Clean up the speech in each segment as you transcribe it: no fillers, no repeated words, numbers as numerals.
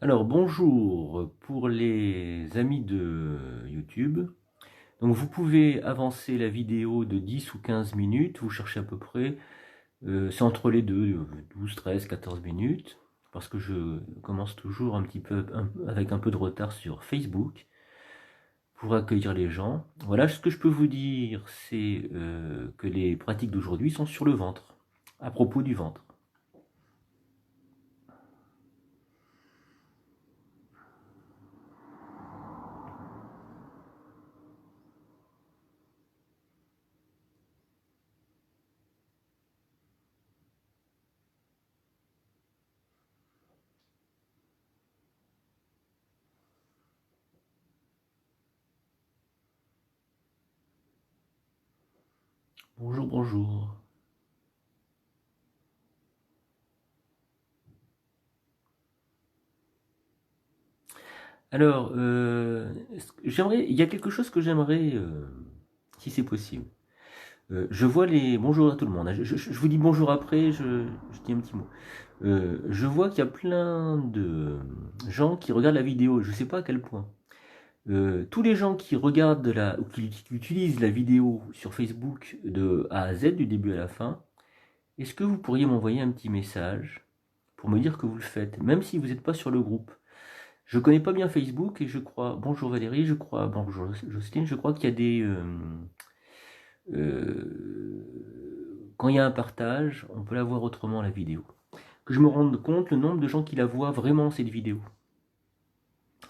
Alors bonjour pour les amis de YouTube. Donc vous pouvez avancer la vidéo de 10 ou 15 minutes, vous cherchez à peu près, c'est entre les deux, 12, 13, 14 minutes, parce que je commence toujours un petit peu avec un peu de retard sur Facebook pour accueillir les gens. Voilà, ce que je peux vous dire, c'est que les pratiques d'aujourd'hui sont sur le ventre, à propos du ventre. Bonjour, bonjour. Alors, il y a quelque chose que j'aimerais, si c'est possible. Je vois les... Bonjour à tout le monde, hein. Je vous dis bonjour après, je dis un petit mot. Je vois qu'il y a plein de gens qui regardent la vidéo, je ne sais pas à quel point. Tous les gens qui regardent ou qui utilisent la vidéo sur Facebook de A à Z, du début à la fin, est-ce que vous pourriez m'envoyer un petit message pour me dire que vous le faites, même si vous n'êtes pas sur le groupe? Je connais pas bien Facebook et je crois, bonjour Valérie, je crois, bonjour Jocelyne, je crois qu'il y a des, quand il y a un partage, on peut la voir autrement la vidéo. Que je me rende compte le nombre de gens qui la voient vraiment cette vidéo.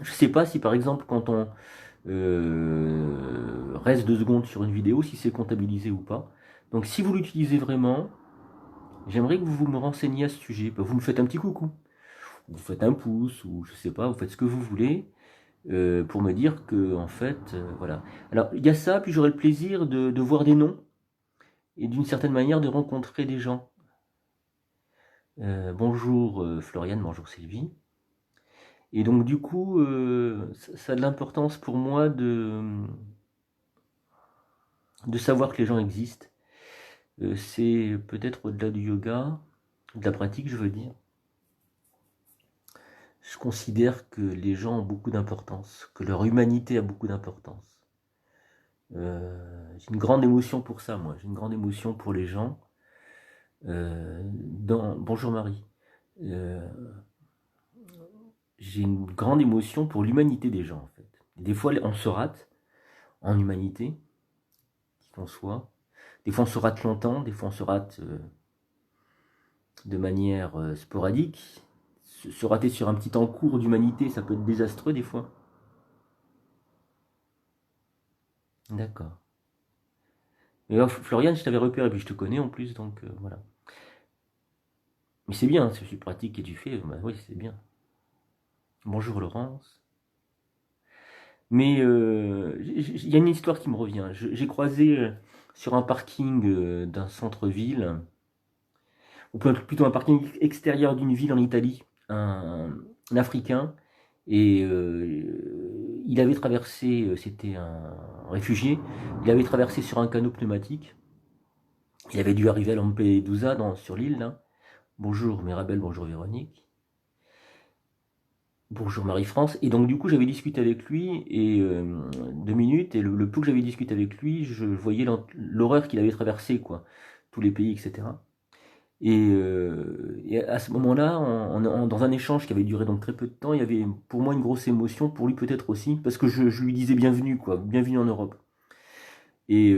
Je sais pas si par exemple quand on reste 2 secondes sur une vidéo, si c'est comptabilisé ou pas. Donc si vous l'utilisez vraiment, j'aimerais que vous me renseigniez à ce sujet. Vous me faites un petit coucou, vous faites un pouce ou je sais pas, vous faites ce que vous voulez. Pour me dire que en fait, voilà. Alors il y a ça, puis j'aurai le plaisir de voir des noms et d'une certaine manière de rencontrer des gens. Bonjour Floriane, bonjour Sylvie. Et donc du coup, ça a de l'importance pour moi de savoir que les gens existent. C'est peut-être au-delà du yoga, de la pratique, je veux dire. Je considère que les gens ont beaucoup d'importance, que leur humanité a beaucoup d'importance. J'ai une grande émotion pour ça, moi. J'ai une grande émotion pour les gens. Bonjour Marie. Euh, j'ai une grande émotion pour l'humanité des gens, en fait. Des fois, on se rate en humanité, qui qu'on soit. Des fois, on se rate longtemps, des fois, on se rate de manière sporadique. Se rater sur un petit temps court d'humanité, ça peut être désastreux, des fois. D'accord. Et Floriane, je t'avais repéré, et puis je te connais en plus, donc voilà. Mais c'est bien, si je suis pratique et tu fais, bah oui, c'est bien. Bonjour Laurence. Mais il y a une histoire qui me revient. J'ai croisé sur un parking d'un centre-ville, ou plutôt un parking extérieur d'une ville en Italie, un Africain, et il avait traversé, c'était un réfugié, il avait traversé sur un canot pneumatique, il avait dû arriver à Lampedusa, sur l'île, là. Bonjour Mirabelle, bonjour Véronique. Bonjour Marie-France. Et donc du coup j'avais discuté avec lui et 2 minutes et le peu que j'avais discuté avec lui, je voyais l'horreur qu'il avait traversé, quoi, tous les pays, etc. Et à ce moment-là, dans un échange qui avait duré donc très peu de temps, il y avait pour moi une grosse émotion, pour lui peut-être aussi, parce que je lui disais bienvenue, quoi, bienvenue en Europe. Et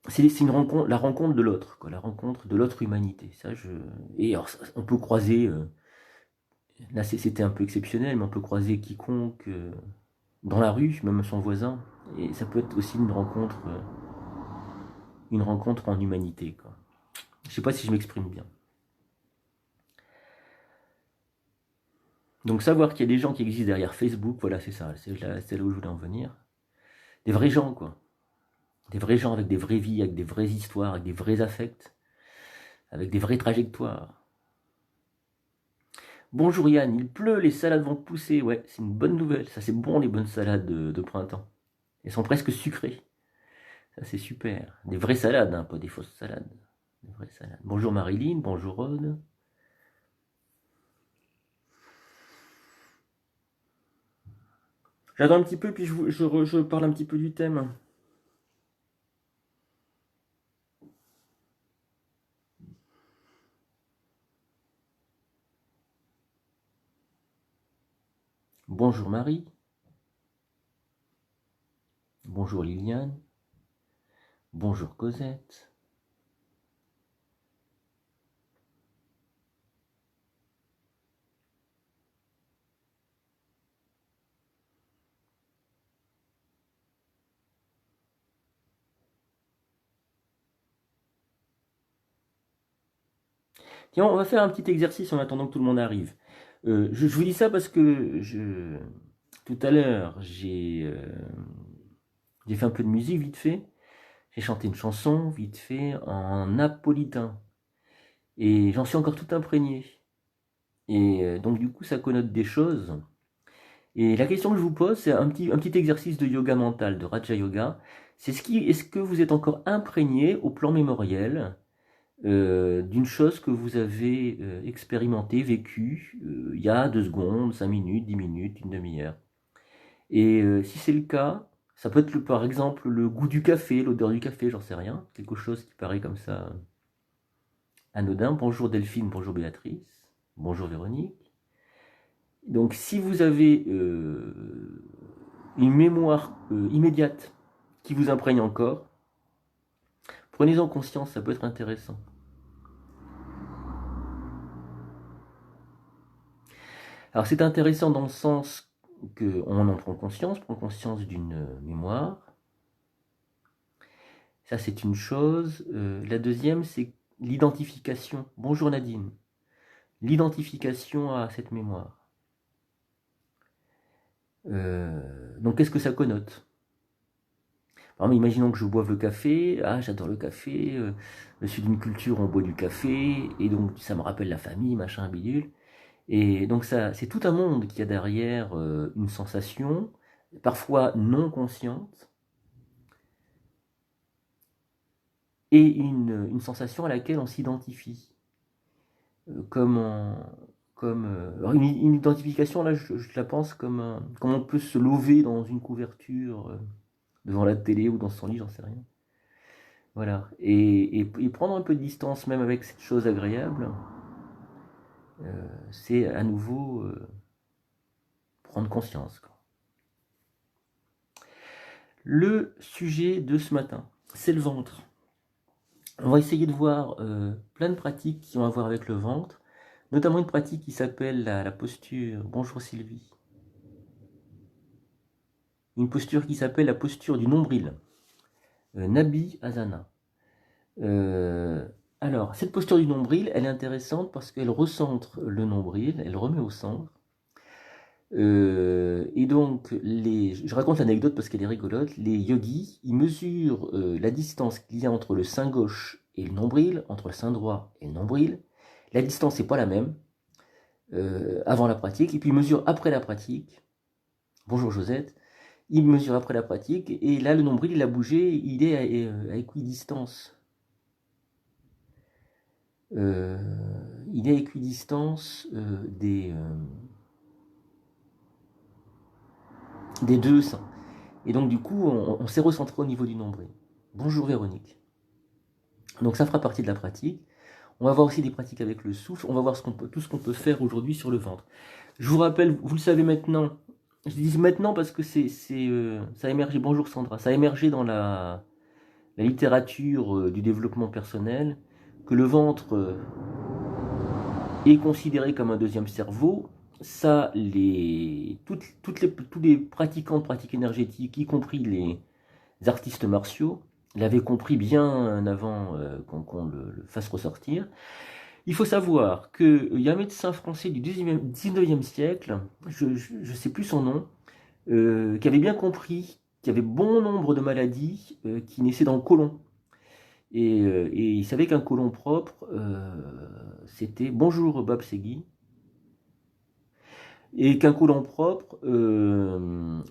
c'est une rencontre, la rencontre de l'autre, quoi, la rencontre de l'autre humanité. Et alors, on peut croiser. Là, c'était un peu exceptionnel, mais on peut croiser quiconque dans la rue, même son voisin. Et ça peut être aussi une rencontre en humanité, quoi. Je sais pas si je m'exprime bien. Donc savoir qu'il y a des gens qui existent derrière Facebook, voilà, c'est ça, c'est là où je voulais en venir. Des vrais gens, quoi. Des vrais gens avec des vraies vies, avec des vraies histoires, avec des vrais affects, avec des vraies trajectoires. Bonjour Yann, il pleut, les salades vont pousser, ouais, c'est une bonne nouvelle. Ça c'est bon les bonnes salades de printemps. Elles sont presque sucrées. Ça, c'est super. Des vraies salades, hein, pas des fausses salades. Des vraies salades. Bonjour Marilyn, bonjour Rod. J'attends un petit peu, puis je parle un petit peu du thème. Bonjour Marie. Bonjour Liliane. Bonjour Cosette. Tiens, on va faire un petit exercice en attendant que tout le monde arrive. Je vous dis ça parce que tout à l'heure, j'ai fait un peu de musique vite fait. J'ai chanté une chanson vite fait en napolitain. Et j'en suis encore tout imprégné. Et donc du coup, ça connote des choses. Et la question que je vous pose, c'est un petit exercice de yoga mental, de Raja Yoga. C'est est-ce que vous êtes encore imprégné au plan mémoriel d'une chose que vous avez expérimentée, vécue, il y a 2 secondes, 5 minutes, 10 minutes, une demi-heure. Et si c'est le cas, ça peut être par exemple le goût du café, l'odeur du café, j'en sais rien, quelque chose qui paraît comme ça anodin. Bonjour Delphine, bonjour Béatrice, bonjour Véronique. Donc si vous avez une mémoire immédiate qui vous imprègne encore, prenez-en conscience, ça peut être intéressant. Alors c'est intéressant dans le sens qu'on en prend conscience d'une mémoire. Ça c'est une chose. La deuxième c'est l'identification. Bonjour Nadine. L'identification à cette mémoire. Donc qu'est-ce que ça connote? Par exemple, imaginons que je boive le café. Ah, j'adore le café. Je suis d'une culture où on boit du café. Et donc ça me rappelle la famille, machin, bidule. Et donc ça, c'est tout un monde qui a derrière une sensation, parfois non consciente, et une sensation à laquelle on s'identifie. Comme, alors une identification, là, je la pense comme on peut se lever dans une couverture devant la télé ou dans son lit, j'en sais rien. Voilà. Et prendre un peu de distance même avec cette chose agréable, c'est à nouveau prendre conscience, quoi. Le sujet de ce matin, c'est le ventre. On va essayer de voir plein de pratiques qui ont à voir avec le ventre, notamment une pratique qui s'appelle la posture. Bonjour Sylvie. Une posture qui s'appelle la posture du nombril. Nabi Asana. Alors, cette posture du nombril, elle est intéressante parce qu'elle recentre le nombril, elle remet au centre. Et donc, je raconte l'anecdote parce qu'elle est rigolote. Les yogis, ils mesurent la distance qu'il y a entre le sein gauche et le nombril, entre le sein droit et le nombril. La distance n'est pas la même avant la pratique, et puis ils mesurent après la pratique. Bonjour Josette. Ils mesurent après la pratique, et là le nombril il a bougé, il est à équidistance. Il est à équidistance des deux seins. Et donc du coup, on s'est recentré au niveau du nombril. Bonjour Véronique. Donc ça fera partie de la pratique. On va voir aussi des pratiques avec le souffle. On va voir tout ce qu'on peut faire aujourd'hui sur le ventre. Je vous rappelle, vous le savez maintenant. Je dis maintenant parce que ça a émergé. Bonjour Sandra. Ça a émergé dans la littérature du développement personnel que le ventre est considéré comme un deuxième cerveau. Ça, tous les pratiquants de pratiques énergétiques, y compris les artistes martiaux, l'avaient compris bien avant qu'on le fasse ressortir. Il faut savoir qu'il y a un médecin français du 19e siècle, je ne sais plus son nom, qui avait bien compris qu'il y avait bon nombre de maladies qui naissaient dans le côlon. Et il savait qu'un côlon propre, c'était... Bonjour Bob Segui. Et qu'un côlon propre,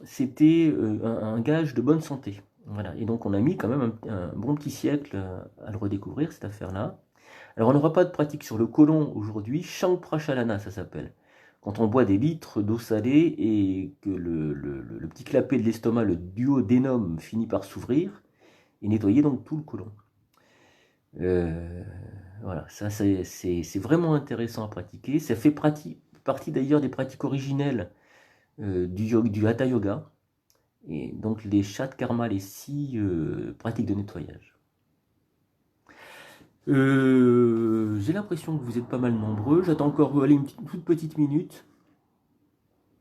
c'était un gage de bonne santé. Voilà. Et donc on a mis quand même un bon petit siècle à le redécouvrir, cette affaire-là. Alors on n'aura pas de pratique sur le côlon aujourd'hui, Shank Prachalana ça s'appelle. quand on boit des litres d'eau salée et que le petit clapet de l'estomac, le duodénum, finit par s'ouvrir et nettoyer donc tout le côlon. Euh, voilà, ça c'est vraiment intéressant à pratiquer. Ça fait partie d'ailleurs des pratiques originelles du Hatha Yoga. Et donc les chats karma, les 6 pratiques de nettoyage. J'ai l'impression que vous êtes pas mal nombreux. J'attends encore allez, une toute petite minute.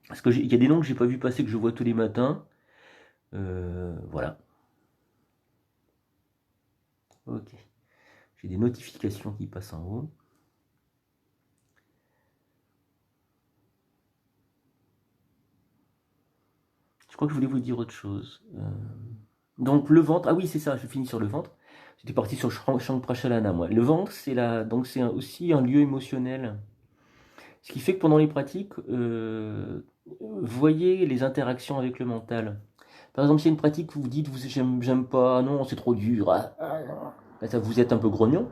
Parce qu'il y a des noms que j'ai pas vu passer, que je vois tous les matins. Voilà. Ok. J'ai des notifications qui passent en haut. Je crois que je voulais vous dire autre chose. Donc le ventre, ah oui c'est ça, je finis sur le ventre. J'étais parti sur Shankrachalana moi. Le ventre donc c'est aussi un lieu émotionnel. Ce qui fait que pendant les pratiques, voyez les interactions avec le mental. Par exemple, s'il y a une pratique où vous dites j'aime pas, non c'est trop dur, ça vous êtes un peu grognon.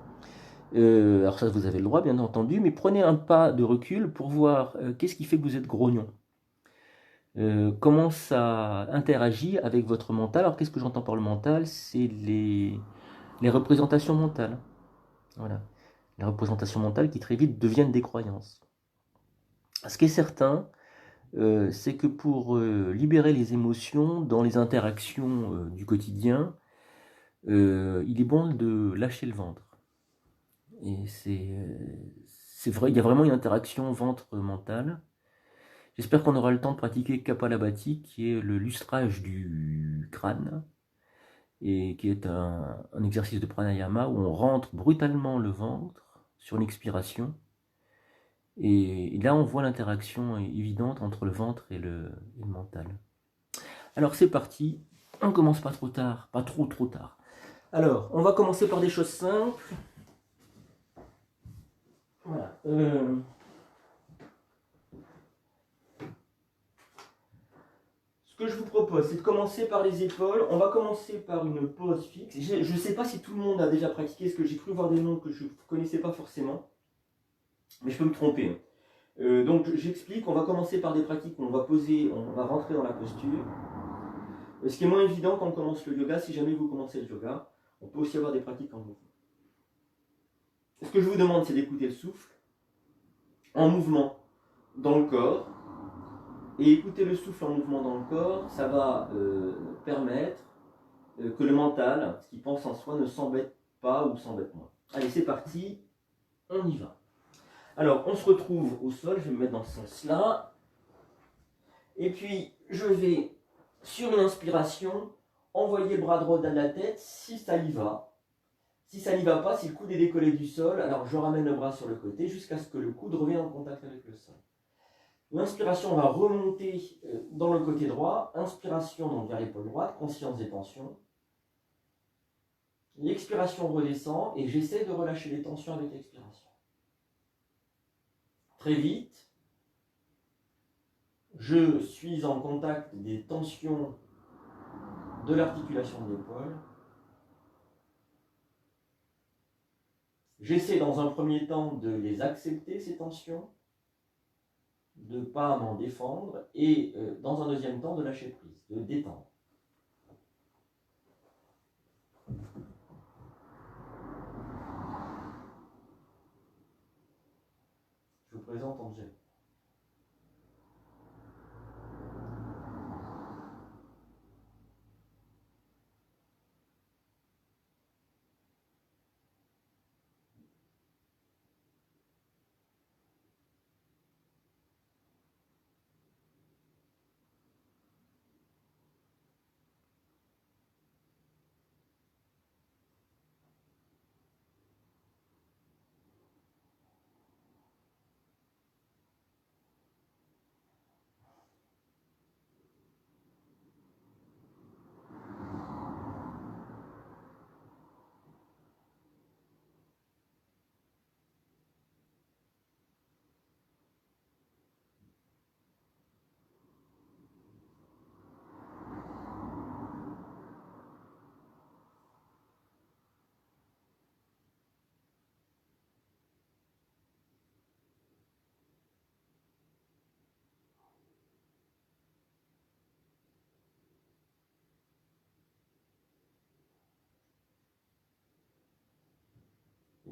Alors ça vous avez le droit bien entendu, mais prenez un pas de recul pour voir qu'est-ce qui fait que vous êtes grognon. Comment ça interagit avec votre mental. Alors qu'est-ce que j'entends par le mental? C'est les représentations mentales. Voilà. Les représentations mentales qui très vite deviennent des croyances. Ce qui est certain, c'est que pour libérer les émotions dans les interactions du quotidien, il est bon de lâcher le ventre. Et c'est vrai, il y a vraiment une interaction ventre-mental. J'espère qu'on aura le temps de pratiquer Kapalabhati, qui est le lustrage du crâne, et qui est un exercice de pranayama où on rentre brutalement le ventre sur l'expiration. Et là, on voit l'interaction évidente entre le ventre et le mental. Alors c'est parti, on commence pas trop tard, pas trop tard. Alors, on va commencer par des choses simples. Voilà. Ce que je vous propose, c'est de commencer par les épaules. On va commencer par une pose fixe. Je ne sais pas si tout le monde a déjà pratiqué, parce que j'ai cru voir des noms que je ne connaissais pas forcément. Mais je peux me tromper. Donc j'explique, on va commencer par des pratiques où on va poser, on va rentrer dans la posture. Ce qui est moins évident quand on commence le yoga, si jamais vous commencez le yoga, on peut aussi avoir des pratiques en mouvement. Ce que je vous demande, c'est d'écouter le souffle en mouvement dans le corps. Et écouter le souffle en mouvement dans le corps, ça va permettre que le mental, ce qui pense en soi, ne s'embête pas ou s'embête moins. Allez, c'est parti, on y va. Alors, on se retrouve au sol, je vais me mettre dans ce sens-là. Et puis, je vais, sur une inspiration, envoyer le bras droit dans la tête, si ça y va. Si ça n'y va pas, si le coude est décollé du sol, alors je ramène le bras sur le côté jusqu'à ce que le coude revienne en contact avec le sol. L'inspiration va remonter dans le côté droit, inspiration donc vers l'épaule droite, conscience des tensions. L'expiration redescend et j'essaie de relâcher les tensions avec l'expiration. Très vite, je suis en contact des tensions de l'articulation de l'épaule. J'essaie dans un premier temps de les accepter, ces tensions, de ne pas m'en défendre, et dans un deuxième temps de lâcher prise, de détendre. Je vous présente Angèle.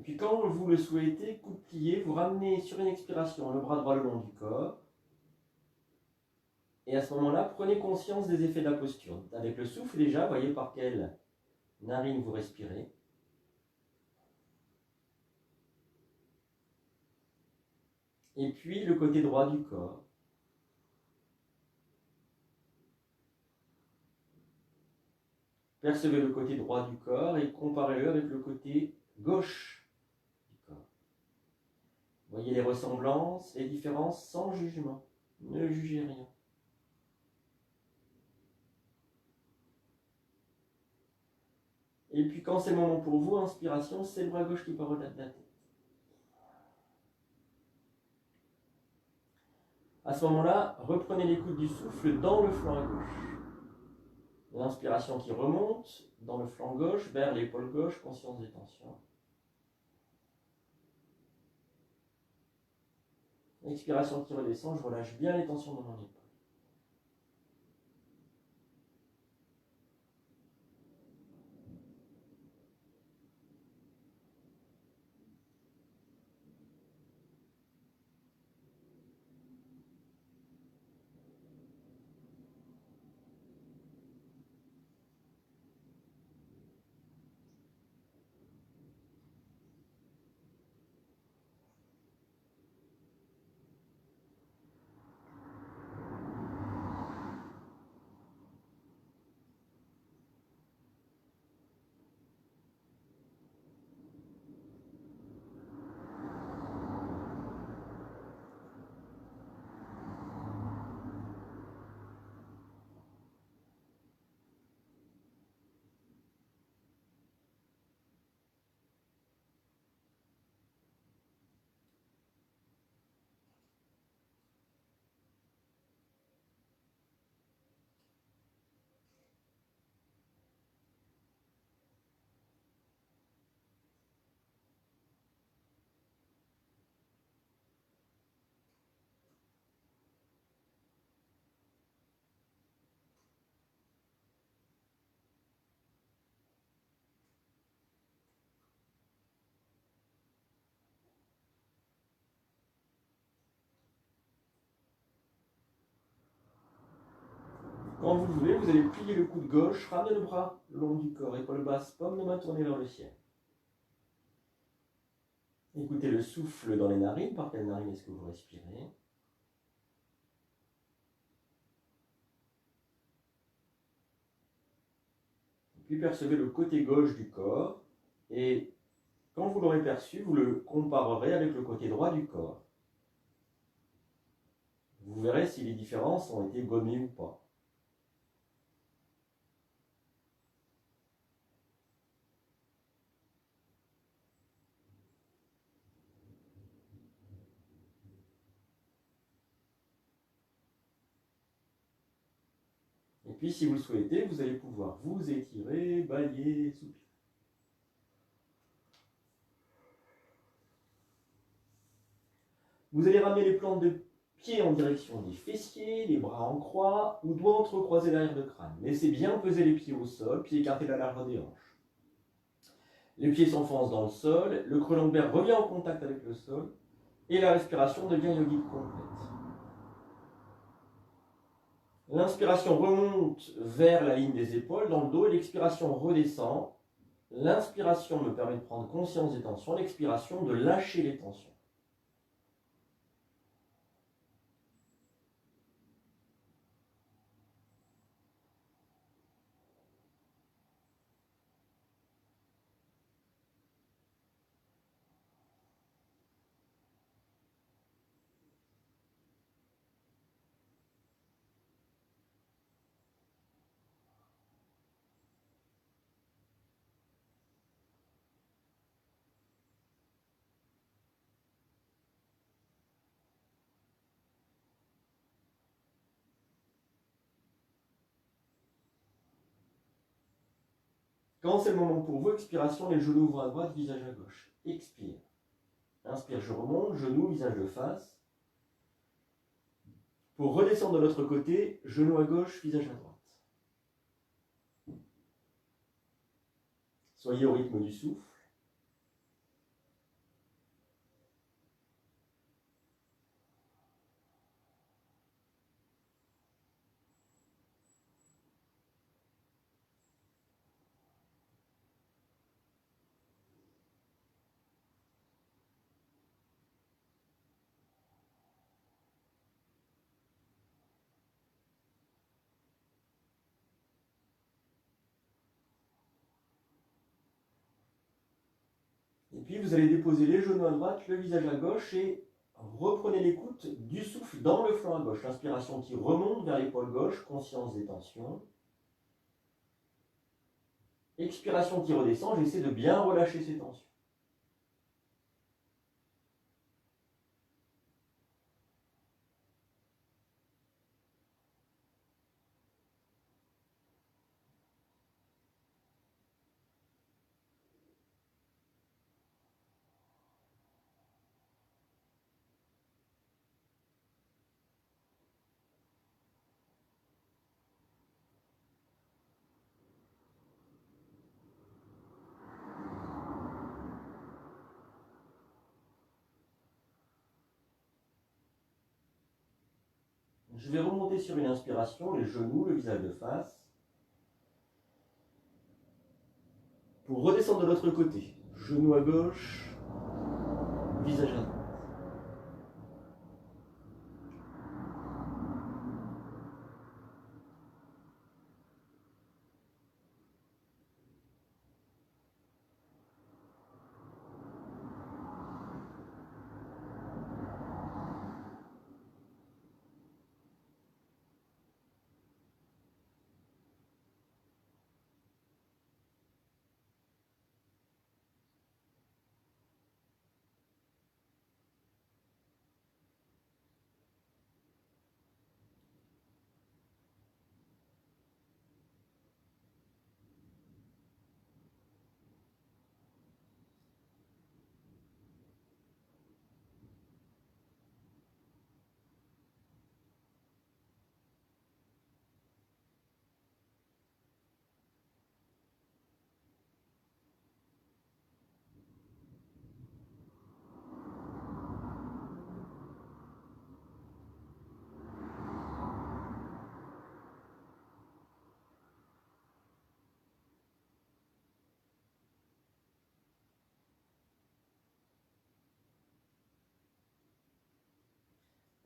puis quand vous le souhaitez, coude plié, vous ramenez sur une expiration le bras droit le long du corps. Et à ce moment-là, prenez conscience des effets de la posture. Avec le souffle déjà, voyez par quelle narine vous respirez. Et puis le côté droit du corps. Percevez le côté droit du corps et comparez-le avec le côté gauche du corps. Voyez les ressemblances, les différences sans jugement. Ne jugez rien. Et puis quand c'est le moment pour vous, inspiration, c'est le bras gauche qui part au-delà de la tête. À ce moment-là, reprenez l'écoute du souffle dans le flanc à gauche. L'inspiration qui remonte dans le flanc gauche vers l'épaule gauche, conscience des tensions. L'expiration qui redescend, je relâche bien les tensions dans mon épaule. Quand vous voulez, vous allez plier le coude gauche, ramener le bras le long du corps, épaule basse, paume de main tournée vers le ciel. Écoutez le souffle dans les narines. Par quelle narine est-ce que vous respirez? Puis percevez le côté gauche du corps et quand vous l'aurez perçu, vous le comparerez avec le côté droit du corps. Vous verrez si les différences ont été gommées ou pas. Et puis si vous le souhaitez, vous allez pouvoir vous étirer, bâiller, soupirer. Vous allez ramener les plantes de pieds en direction des fessiers, les bras en croix ou doigts entrecroisés derrière le crâne. Laissez bien peser les pieds au sol, puis écartez la largeur des hanches. Les pieds s'enfoncent dans le sol, le creux lombaire revient en contact avec le sol et la respiration devient yogique complète. L'inspiration remonte vers la ligne des épaules, dans le dos, et l'expiration redescend. L'inspiration me permet de prendre conscience des tensions, l'expiration de lâcher les tensions. Quand c'est le moment pour vous, expiration, les genoux ouvrent à droite, visage à gauche. Expire. Inspire, je remonte, genoux, visage de face. Pour redescendre de l'autre côté, genou à gauche, visage à droite. Soyez au rythme du souffle. puis vous allez déposer les genoux à droite, le visage à gauche et reprenez l'écoute du souffle dans le flanc à gauche. L'inspiration qui remonte vers l'épaule gauche, conscience des tensions. Expiration qui redescend, j'essaie de bien relâcher ces tensions. Je vais remonter sur une inspiration, les genoux, le visage de face. Pour redescendre de l'autre côté. Genoux à gauche, visage à droite.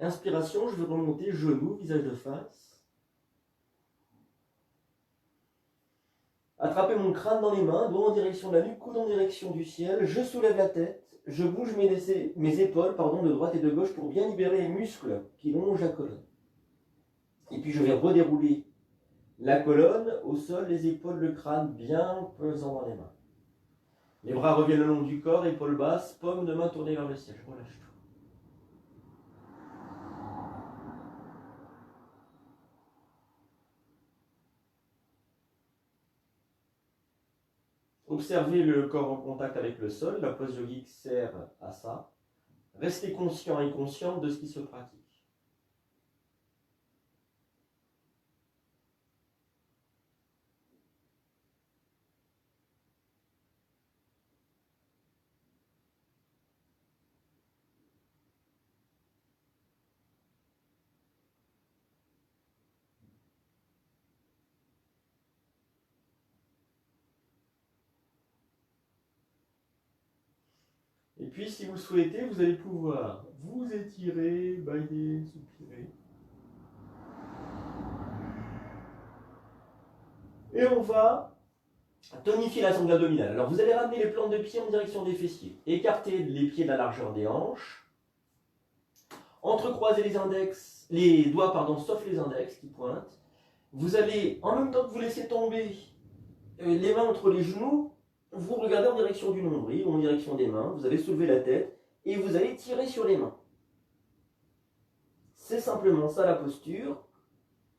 Inspiration, je vais remonter, genoux, visage de face. Attraper mon crâne dans les mains, dos en direction de la nuque, coude en direction du ciel. Je soulève la tête, je bouge mes épaules de droite et de gauche pour bien libérer les muscles qui longent la colonne. Et puis je vais redérouler la colonne au sol, les épaules, le crâne bien pesant dans les mains. Les bras reviennent le long du corps, épaules basses, paume de main tournée vers le ciel. Je relâche tout. Observez le corps en contact avec le sol, la pose yogique sert à ça. Restez conscient et consciente de ce qui se pratique. Et puis, si vous le souhaitez, vous allez pouvoir vous étirer, bailler, soupirer. Et on va tonifier la sangle abdominale. Alors, vous allez ramener les plantes de pied en direction des fessiers. Écartez les pieds de la largeur des hanches. Entrecroisez les doigts, sauf les index qui pointent. Vous allez, en même temps que vous laissez tomber les mains entre les genoux, vous regardez en direction du nombril ou en direction des mains, vous allez soulever la tête et vous allez tirer sur les mains. C'est simplement ça la posture.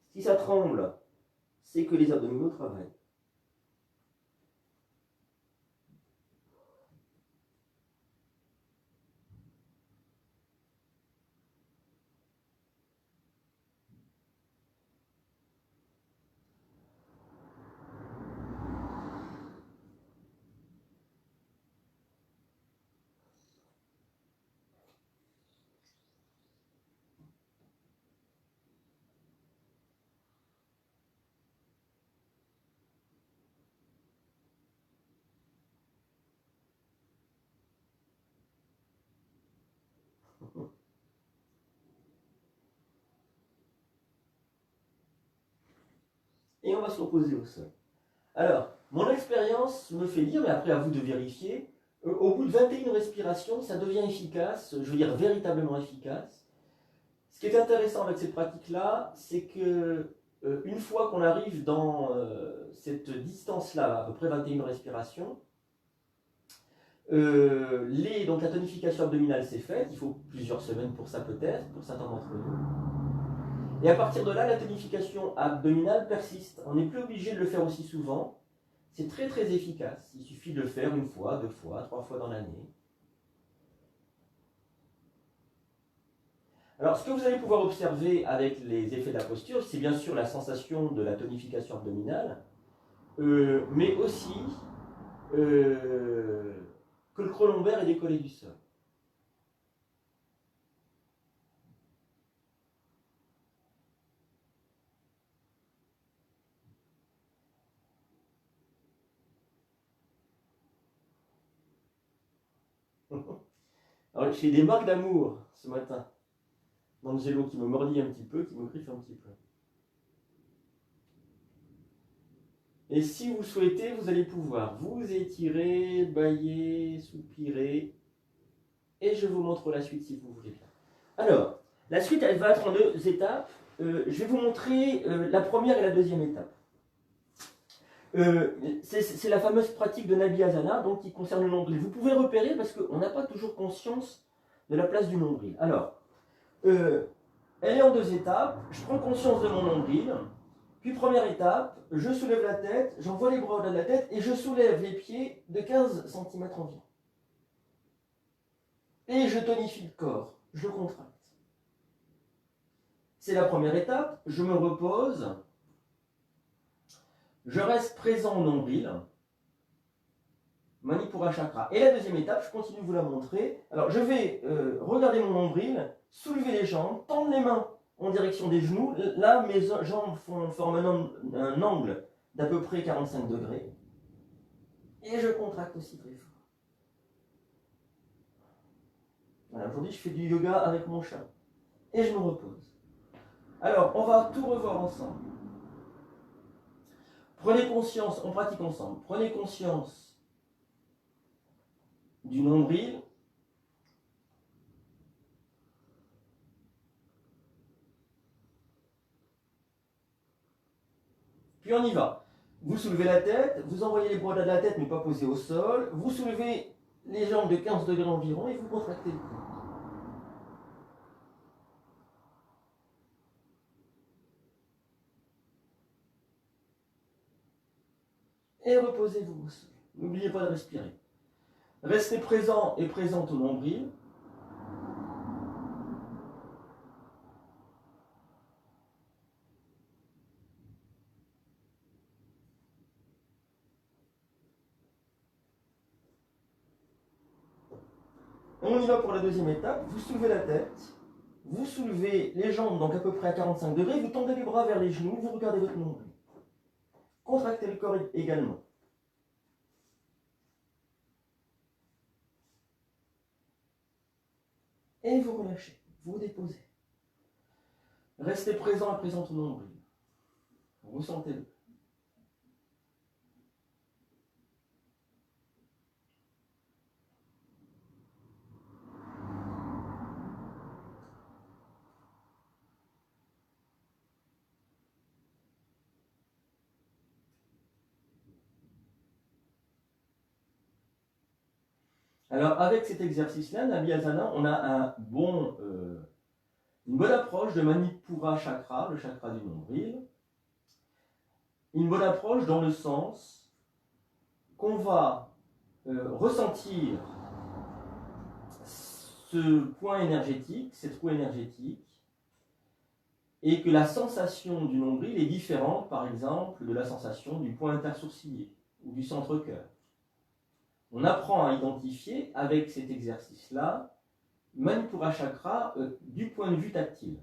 Si ça tremble, c'est que les abdominaux travaillent. Et on va se reposer au sol. Alors, mon expérience me fait dire, mais après à vous de vérifier, Au bout de 21 respirations, ça devient efficace, je veux dire véritablement efficace. Ce qui est intéressant avec cette pratique-là, c'est que une fois qu'on arrive dans cette distance-là, à peu près 21 respirations, donc la tonification abdominale s'est faite, il faut plusieurs semaines pour ça peut-être, pour certains d'entre nous. Et à partir de là, la tonification abdominale persiste. On n'est plus obligé de le faire aussi souvent. C'est très très efficace. Il suffit de le faire une fois, 2 fois, 3 fois dans l'année. Alors, ce que vous allez pouvoir observer avec les effets de la posture, c'est bien sûr la sensation de la tonification abdominale, mais aussi que le creux lombaire est décollé du sol. Alors, j'ai des marques d'amour ce matin. D'Angelo qui me mordit un petit peu, qui me griffe un petit peu. Et si vous souhaitez, vous allez pouvoir vous étirer, bâiller, soupirer. Et je vous montre la suite si vous voulez bien. Alors, la suite, elle va être en 2 étapes. Je vais vous montrer la première et la deuxième étape. C'est la fameuse pratique de Nabi Asana, donc qui concerne le nombril. Vous pouvez repérer parce qu'on n'a pas toujours conscience de la place du nombril. Alors, elle est en 2 étapes. Je prends conscience de mon nombril. Puis première étape, je soulève la tête, j'envoie les bras au-delà de la tête et je soulève les pieds de 15 cm environ. Et je tonifie le corps, je le contracte. C'est la première étape, je me repose, je reste présent au nombril, Manipura Chakra. Et la deuxième étape, je continue de vous la montrer. Alors je vais regarder mon nombril, soulever les jambes, tendre les mains en direction des genoux. Là, mes jambes forment un angle d'à peu près 45 degrés. Et je contracte aussi très fort. Voilà, aujourd'hui, je fais du yoga avec mon chat. Et je me repose. Alors, on va tout revoir ensemble. Prenez conscience, on pratique ensemble. Prenez conscience du nombril. Puis on y va. Vous soulevez la tête, vous envoyez les bras de la tête mais pas posés au sol. Vous soulevez les jambes de 15 degrés environ et vous contractez le corps. Et reposez-vous au sol. N'oubliez pas de respirer. Restez présent et présente au nombril. On y va pour la deuxième étape. Vous soulevez la tête, vous soulevez les jambes, donc à peu près à 45 degrés, vous tendez les bras vers les genoux, vous regardez votre nombril. Contractez le corps également. Et vous relâchez, vous déposez. Restez présent et présente au nombril. Ressentez-le. Alors, avec cet exercice-là, Nabi Asana, on a une bonne approche de Manipura Chakra, le chakra du nombril. Une bonne approche dans le sens qu'on va ressentir ce point énergétique, cette roue énergétique, et que la sensation du nombril est différente, par exemple, de la sensation du point intersourcilier ou du centre-cœur. On apprend à identifier, avec cet exercice-là, Manipura Chakra du point de vue tactile.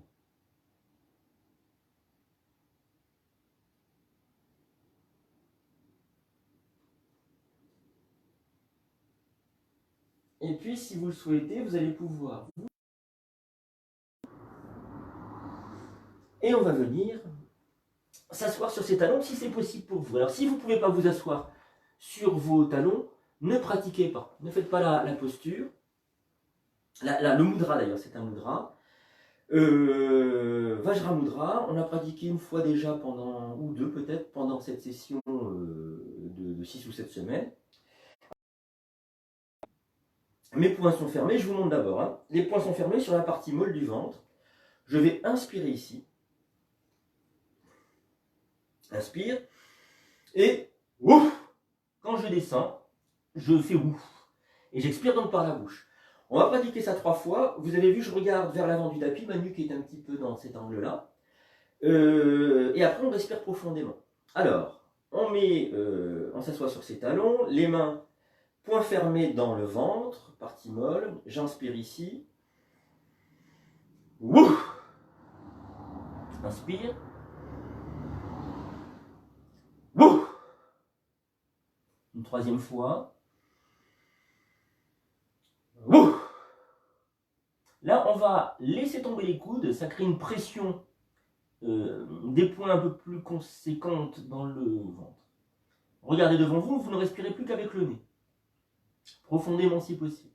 Et puis, si vous le souhaitez, vous allez pouvoir... Et on va venir s'asseoir sur ces talons si c'est possible pour vous. Alors, si vous ne pouvez pas vous asseoir sur vos talons, Ne pratiquez pas, ne faites pas la posture. Le mudra d'ailleurs, c'est un mudra. Vajramudra, on a pratiqué une fois déjà pendant, ou deux peut-être, pendant cette session de 6 ou 7 semaines. Mes poings sont fermés, je vous montre d'abord. Hein. Les poings sont fermés sur la partie molle du ventre. Je vais inspirer ici. Inspire. Et ouf, quand je descends, je fais ouf. Et j'expire donc par la bouche. On va pratiquer ça 3 fois. Vous avez vu, je regarde vers l'avant du tapis, ma nuque est un petit peu dans cet angle-là. Et après, on respire profondément. Alors, on s'assoit sur ses talons, les mains, poings fermés dans le ventre, partie molle. J'inspire ici. Wouh! Inspire. Wouh! Une troisième fois. Wouh! Là, on va laisser tomber les coudes, ça crée une pression des points un peu plus conséquente dans le ventre. Regardez devant vous, vous ne respirez plus qu'avec le nez. Profondément si possible.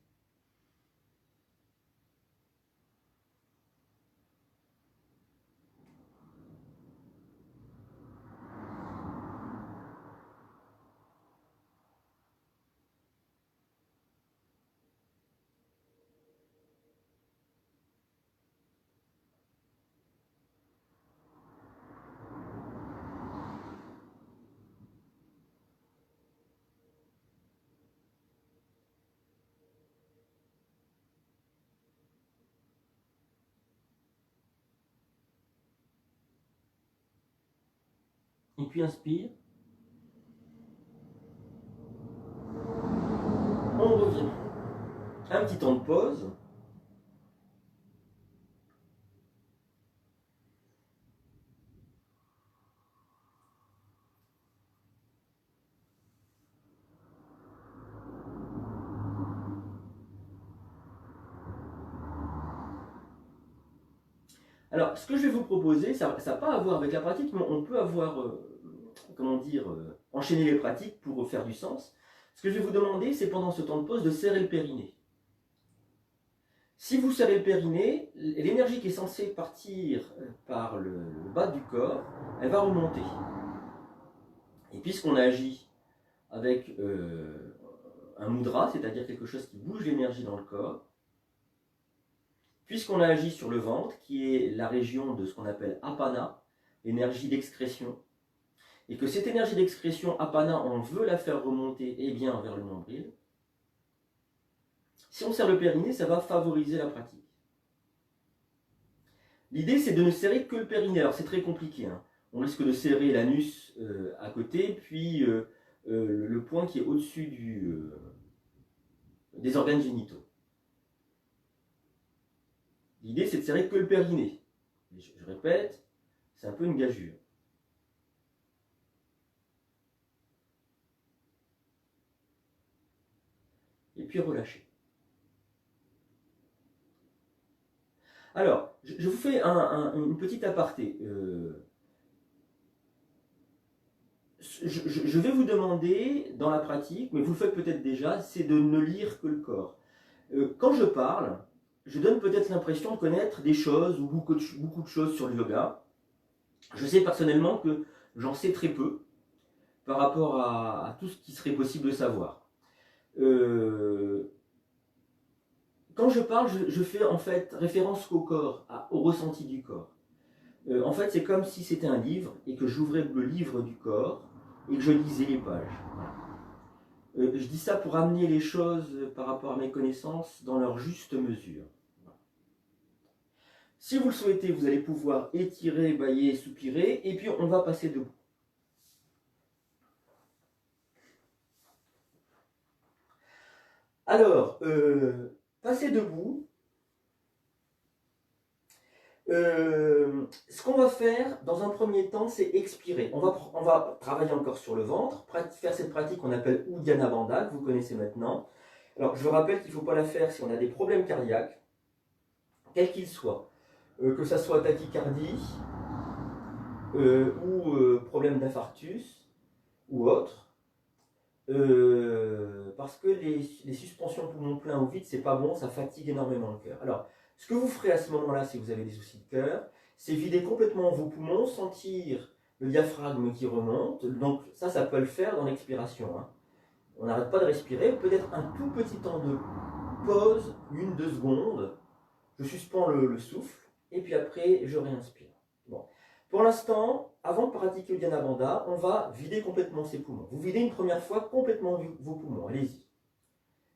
Et puis inspire. On revient. Un petit temps de pause. Alors, ce que je vais vous proposer, ça n'a pas à voir avec la pratique, mais on peut avoir, enchaîner les pratiques pour faire du sens. Ce que je vais vous demander, c'est pendant ce temps de pause de serrer le périnée. Si vous serrez le périnée, l'énergie qui est censée partir par le bas du corps, elle va remonter. Et puisqu'on agit avec un mudra, c'est-à-dire quelque chose qui bouge l'énergie dans le corps, puisqu'on agit sur le ventre, qui est la région de ce qu'on appelle apana, l'énergie d'excrétion, et que cette énergie d'excrétion apana, on veut la faire remonter bien vers le nombril, si on serre le périnée, ça va favoriser la pratique. L'idée, c'est de ne serrer que le périnée. Alors, c'est très compliqué. Hein. On risque de serrer l'anus à côté, puis le point qui est au-dessus des organes génitaux. L'idée, c'est de serrer que le périnée. Je répète, c'est un peu une gageure. Et puis relâcher. Alors, je vous fais une petite aparté. Je vais vous demander, dans la pratique, mais vous le faites peut-être déjà, c'est de ne lire que le corps. Quand je parle, je donne peut-être l'impression de connaître des choses, ou beaucoup de choses sur le yoga. Je sais personnellement que j'en sais très peu, par rapport à tout ce qui serait possible de savoir. Quand je parle, je fais en fait référence au corps, au ressenti du corps. En fait, c'est comme si c'était un livre et que j'ouvrais le livre du corps et que je lisais les pages. Je dis ça pour amener les choses par rapport à mes connaissances dans leur juste mesure. Si vous le souhaitez, vous allez pouvoir étirer, bâiller, soupirer, et puis on va passer debout. Alors, passer debout. Ce qu'on va faire dans un premier temps, c'est expirer. On va travailler encore sur le ventre, faire cette pratique qu'on appelle Uddiyana Bandha, que vous connaissez maintenant. Alors, je vous rappelle qu'il ne faut pas la faire si on a des problèmes cardiaques, quels qu'ils soient. Que ça soit tachycardie, ou problème d'infarctus, ou autre. parce que les suspensions poumons pleins ou vides, c'est pas bon, ça fatigue énormément le cœur. Alors, ce que vous ferez à ce moment-là, si vous avez des soucis de cœur, c'est vider complètement vos poumons, sentir le diaphragme qui remonte. Donc ça peut le faire dans l'expiration. Hein. On n'arrête pas de respirer, peut-être un tout petit temps de pause, 1-2 secondes. Je suspends le souffle et puis après je réinspire. Bon. Pour l'instant, avant de pratiquer le Dhyana Bandha, on va vider complètement ses poumons. Vous videz une première fois complètement vos poumons, allez-y.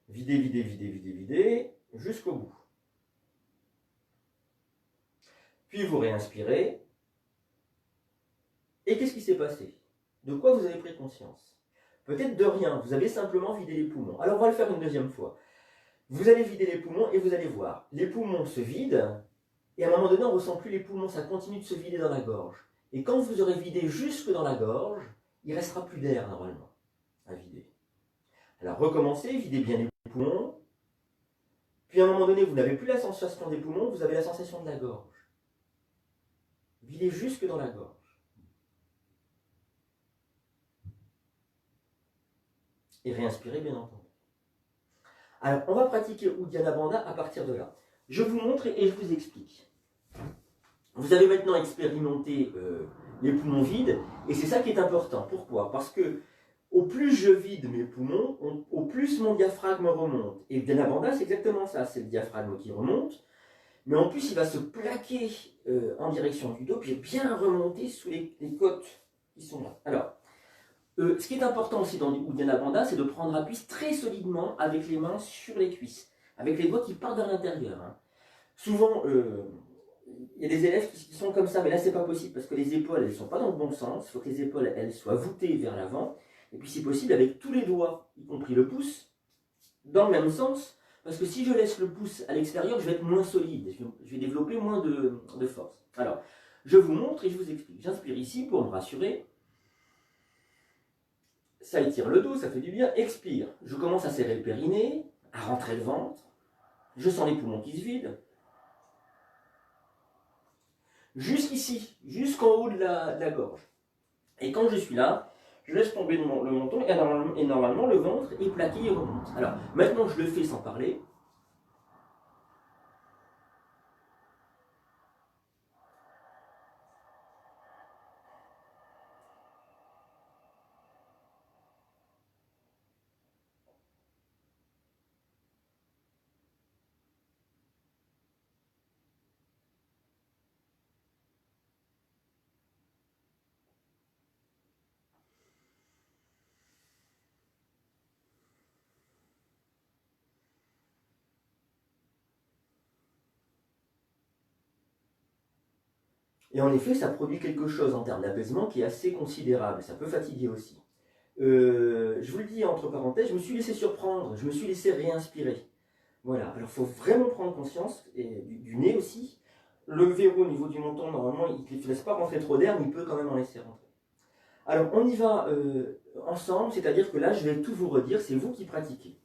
Videz, videz, videz, videz, videz, jusqu'au bout. Puis vous réinspirez. Et qu'est-ce qui s'est passé? De quoi vous avez pris conscience? Peut-être de rien, vous avez simplement vidé les poumons. Alors on va le faire une deuxième fois. Vous allez vider les poumons et vous allez voir. Les poumons se vident et à un moment donné on ne ressent plus les poumons, ça continue de se vider dans la gorge. Et quand vous aurez vidé jusque dans la gorge, il ne restera plus d'air normalement à vider. Alors recommencez, videz bien les poumons. Puis à un moment donné, vous n'avez plus la sensation des poumons, vous avez la sensation de la gorge. Videz jusque dans la gorge. Et réinspirez bien entendu. Alors, on va pratiquer Uddiyana Bandha à partir de là. Je vous montre et je vous explique. Vous avez maintenant expérimenté les poumons vides, et c'est ça qui est important. Pourquoi? Parce que au plus je vide mes poumons, au plus mon diaphragme remonte. Et Uddiyana Bandha, c'est exactement ça, c'est le diaphragme qui remonte, mais en plus il va se plaquer en direction du dos, puis bien remonter sous les côtes qui sont là. Alors, ce qui est important aussi dans Uddiyana Bandha, c'est de prendre appui très solidement avec les mains sur les cuisses, avec les doigts qui partent vers l'intérieur. Hein. Souvent, il y a des élèves qui sont comme ça, mais là c'est pas possible parce que les épaules elles sont pas dans le bon sens. Il faut que les épaules elles soient voûtées vers l'avant, et puis si possible avec tous les doigts, y compris le pouce, dans le même sens, parce que si je laisse le pouce à l'extérieur, je vais être moins solide, je vais développer moins de force. Alors, je vous montre et je vous explique. J'inspire ici pour me rassurer. Ça étire le dos, ça fait du bien. Expire. Je commence à serrer le périnée, à rentrer le ventre. Je sens les poumons qui se vident. Jusqu'ici, jusqu'en haut de la gorge. Et quand je suis là, je laisse tomber le menton et normalement le ventre est plaqué et remonte. Alors, maintenant je le fais sans parler. Et en effet, ça produit quelque chose en termes d'apaisement qui est assez considérable. Ça peut fatiguer aussi. Je vous le dis entre parenthèses, je me suis laissé surprendre, je me suis laissé réinspirer. Voilà, alors il faut vraiment prendre conscience et du nez aussi. Le verrou au niveau du menton, normalement, il ne laisse pas rentrer trop d'air, mais il peut quand même en laisser rentrer. Alors, on y va ensemble, c'est-à-dire que là, je vais tout vous redire, c'est vous qui pratiquez.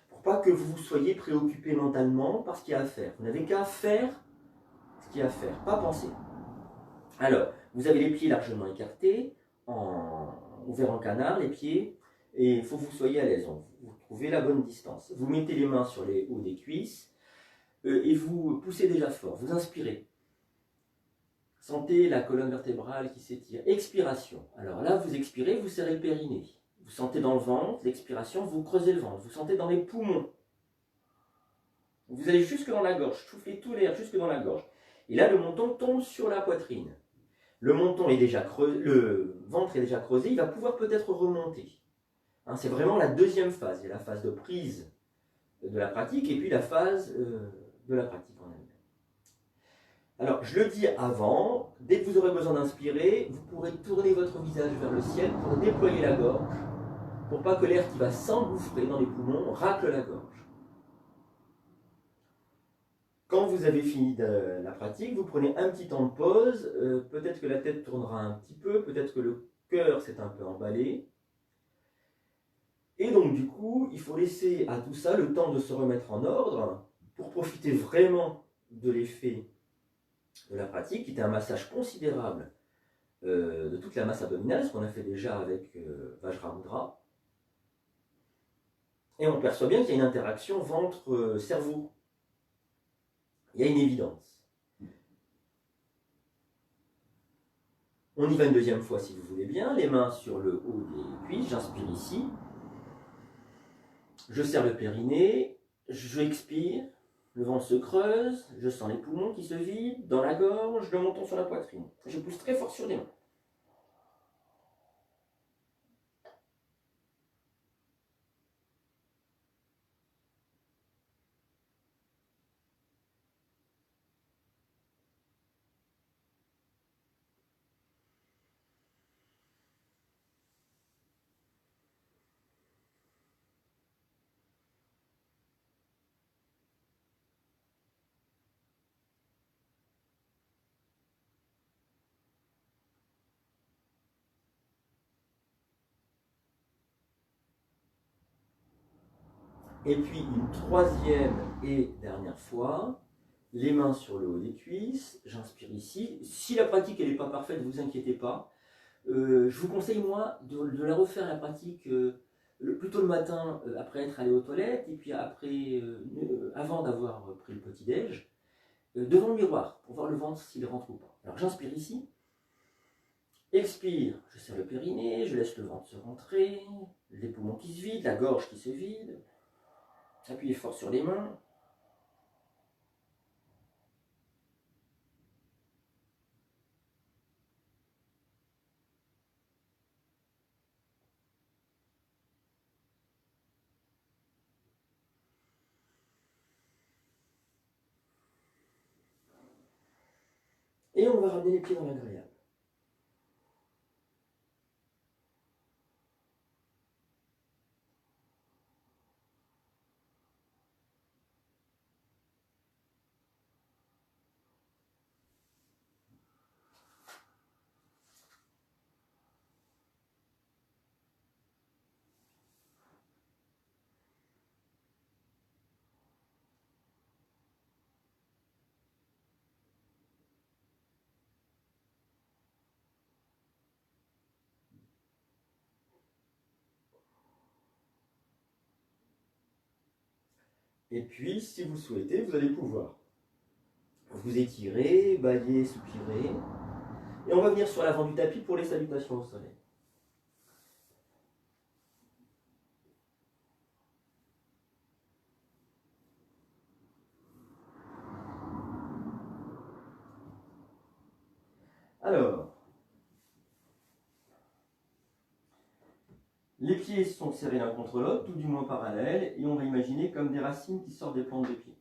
Pour pas que vous soyez préoccupé mentalement par ce qu'il y a à faire. Vous n'avez qu'à faire ce qu'il y a à faire, pas penser. Alors, vous avez les pieds largement écartés, ouverts en canard, les pieds, et il faut que vous soyez à l'aise. Vous trouvez la bonne distance. Vous mettez les mains sur les hauts des cuisses, et vous poussez déjà fort. Vous inspirez. Sentez la colonne vertébrale qui s'étire. Expiration. Alors là, vous expirez, vous serrez le périnée. Vous sentez dans le ventre, l'expiration, vous creusez le ventre. Vous sentez dans les poumons. Vous allez jusque dans la gorge, soufflez tout l'air jusque dans la gorge. Et là, le menton tombe sur la poitrine. Le menton est déjà creusé, le ventre est déjà creusé, il va pouvoir peut-être remonter. Hein, c'est vraiment la deuxième phase. Il y a la phase de prise de la pratique et puis la phase de la pratique en elle-même. Alors, je le dis avant, dès que vous aurez besoin d'inspirer, vous pourrez tourner votre visage vers le ciel pour déployer la gorge, pour pas que l'air qui va s'engouffrer dans les poumons racle la gorge. Quand vous avez fini la pratique, vous prenez un petit temps de pause, peut-être que la tête tournera un petit peu, peut-être que le cœur s'est un peu emballé. Et donc du coup, il faut laisser à tout ça le temps de se remettre en ordre pour profiter vraiment de l'effet de la pratique, qui était un massage considérable de toute la masse abdominale, ce qu'on a fait déjà avec Vajramudra. Et on perçoit bien qu'il y a une interaction ventre-cerveau. Il y a une évidence. On y va une deuxième fois si vous voulez bien. Les mains sur le haut des cuisses. J'inspire ici. Je serre le périnée. Je expire. Le ventre se creuse. Je sens les poumons qui se vident dans la gorge. Le menton sur la poitrine. Je pousse très fort sur les mains. Et puis une troisième et dernière fois, les mains sur le haut des cuisses, j'inspire ici. Si la pratique n'est pas parfaite, ne vous inquiétez pas. Je vous conseille moi de la refaire la pratique plutôt le matin après être allé aux toilettes et puis après, avant d'avoir pris le petit-déj, devant le miroir pour voir le ventre s'il rentre ou pas. Alors j'inspire ici, expire, je serre le périnée, je laisse le ventre se rentrer, les poumons qui se vident, la gorge qui se vide. Appuyez fort sur les mains. Et on va ramener les pieds dans l'agréable. Et puis, si vous souhaitez, vous allez pouvoir vous étirer, bâiller, soupirer. Et on va venir sur l'avant du tapis pour les salutations au soleil. Alors, les pieds sont serrés l'un contre l'autre, tout du moins parallèles, et on va imaginer comme des racines qui sortent des plantes des pieds,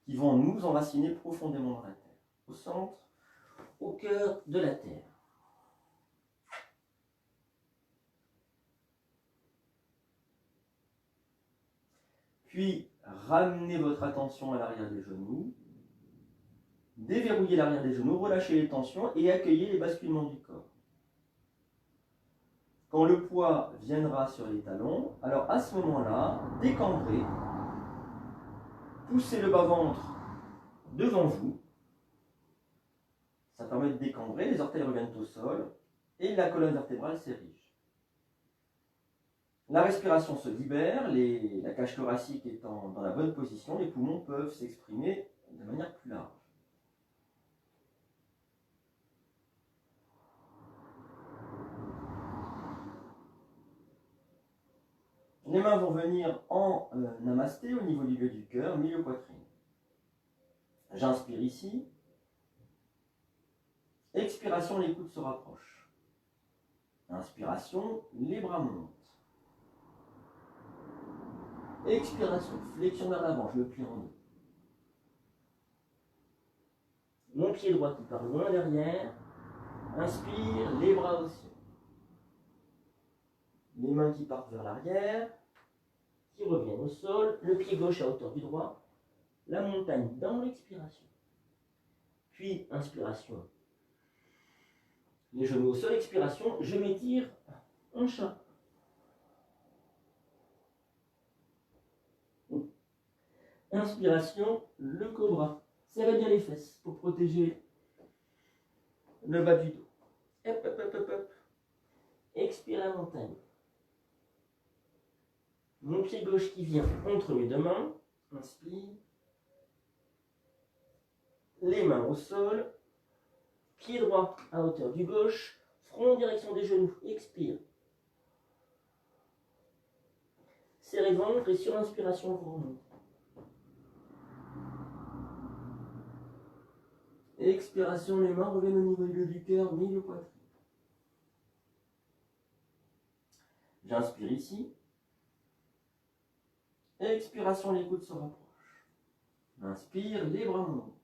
qui vont nous enraciner profondément dans la terre, au centre, au cœur de la terre. Puis, ramenez votre attention à l'arrière des genoux, déverrouillez l'arrière des genoux, relâchez les tensions et accueillez les basculements du corps. Quand le poids viendra sur les talons, alors à ce moment-là, décambrez, poussez le bas-ventre devant vous. Ça permet de décambrer, les orteils reviennent au sol et la colonne vertébrale s'érige. La respiration se libère, la cage thoracique étant dans la bonne position, les poumons peuvent s'exprimer de manière plus large. Les mains vont venir en namasté au niveau du lieu du cœur, milieu poitrine. J'inspire ici. Expiration, les coudes se rapprochent. Inspiration, les bras montent. Expiration, flexion vers l'avant, je me plie en deux. Mon pied droit qui part loin derrière. Inspire, les bras au ciel. Les mains qui partent vers l'arrière, qui reviennent au sol, le pied gauche à hauteur du droit, la montagne dans l'expiration. Puis, inspiration, les genoux au sol, expiration, je m'étire en chat. Inspiration, le cobra. Serrez bien les fesses pour protéger le bas du dos. Hop, hop, hop, hop, hop. Expire la montagne. Mon pied gauche qui vient entre mes deux mains. Inspire. Les mains au sol. Pied droit à hauteur du gauche. Front en direction des genoux. Expire. Serrez ventre et sur l'inspiration, vous remontez. Expiration, les mains reviennent au niveau du cœur, milieu poitrine. J'inspire ici. Expiration, les coudes se rapprochent. Inspire, les bras montent.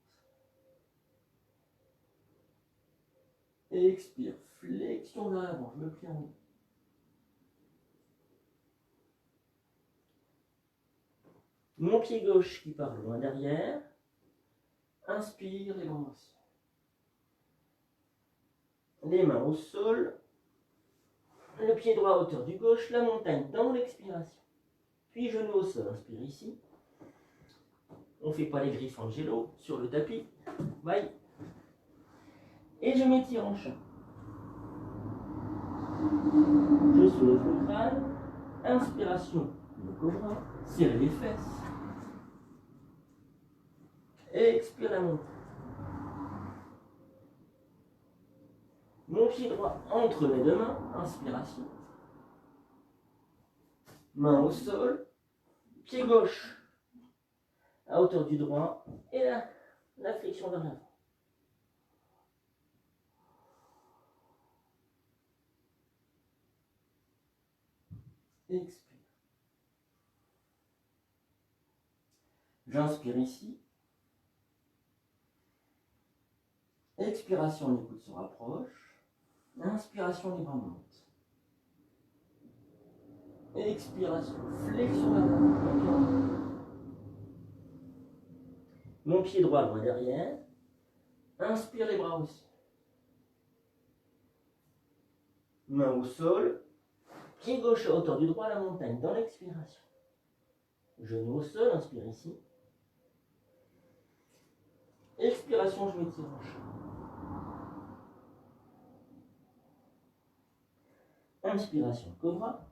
Expire, flexion vers l'avant, je me plie en haut. Mon pied gauche qui part loin derrière. Inspire, les bras aussi. Les mains au sol. Le pied droit à hauteur du gauche, la montagne dans l'expiration. Puis genoux au sol, inspire ici. On ne fait pas les griffes Angelo sur le tapis. Bye. Et je m'étire en chat. Je soulève le crâne. Inspiration, le cobra. Serrez les fesses. Expire la montée. Mon pied droit entre mes deux mains. Inspiration. Main au sol. Pied gauche à hauteur du droit. Et la flexion vers l'avant. Expire. J'inspire ici. Expiration, les coudes se rapprochent. Inspiration, les bras montent. Expiration, flexion vers l'avant. Mon pied droit loin derrière. Inspire, les bras aussi. Main au sol. Pied gauche à hauteur du droit, la montagne dans l'expiration. Genou au sol, inspire ici. Expiration, je m'étire en chat. Inspiration, cobra.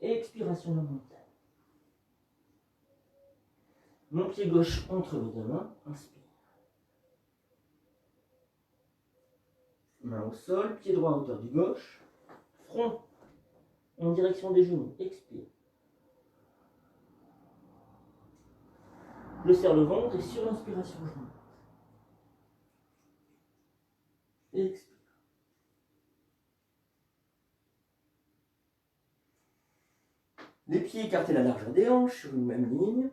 Expiration, la montagne. Mon pied gauche entre mes deux mains. Inspire. Main au sol, pied droit à hauteur du gauche. Front en direction des genoux. Expire. Je serre le ventre et sur l'inspiration, je monte. Expire. Les pieds écartés à la largeur des hanches sur une même ligne.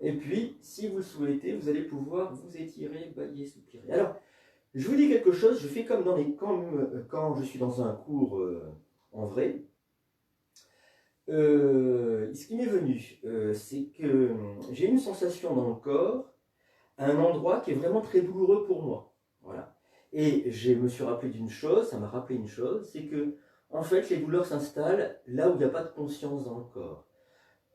Et puis, si vous le souhaitez, vous allez pouvoir vous étirer, bailler, soupirer. Alors, je vous dis quelque chose, je fais comme quand je suis dans un cours en vrai. Ce qui m'est venu, c'est que j'ai une sensation dans le corps, à un endroit qui est vraiment très douloureux pour moi. Voilà. Et je me suis rappelé d'une chose, ça m'a rappelé une chose, c'est que, en fait, les douleurs s'installent là où il n'y a pas de conscience dans le corps.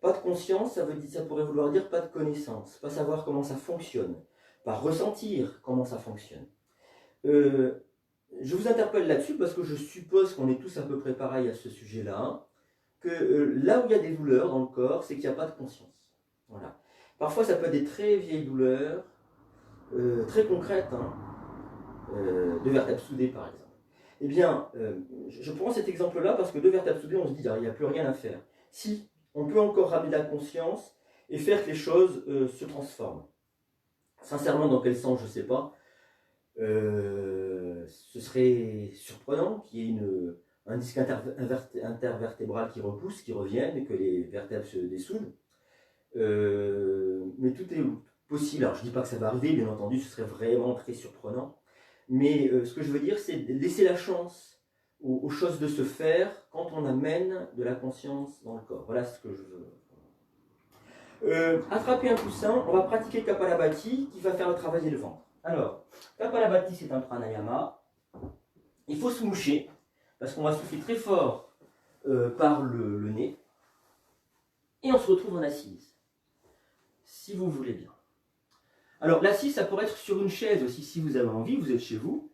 Pas de conscience, ça pourrait vouloir dire pas de connaissance, pas savoir comment ça fonctionne, pas ressentir comment ça fonctionne. Je vous interpelle là-dessus parce que je suppose qu'on est tous à peu près pareils à ce sujet-là, que là où il y a des douleurs dans le corps, c'est qu'il n'y a pas de conscience. Voilà. Parfois, ça peut être des très vieilles douleurs, très concrètes, hein, de vertèbres soudées par exemple. Eh bien, je prends cet exemple-là parce que de vertèbres soudées, on se dit, il n'y a plus rien à faire. Si, on peut encore ramener la conscience et faire que les choses se transforment. Sincèrement, dans quel sens, je ne sais pas. Ce serait surprenant qu'il y ait un disque intervertébral qui repousse, qui revienne, et que les vertèbres se dessoudent. Mais tout est possible. Alors je ne dis pas que ça va arriver, bien entendu, ce serait vraiment très surprenant. Mais ce que je veux dire, c'est de laisser la chance aux choses de se faire quand on amène de la conscience dans le corps. Voilà ce que je veux. Attraper un coussin, on va pratiquer Kapalabhati qui va faire le travail et le ventre. Alors, Kapalabhati, c'est un pranayama. Il faut se moucher, parce qu'on va souffler très fort par le nez. Et on se retrouve en assise, si vous voulez bien. Alors, l'assise, ça pourrait être sur une chaise aussi, si vous avez envie, vous êtes chez vous,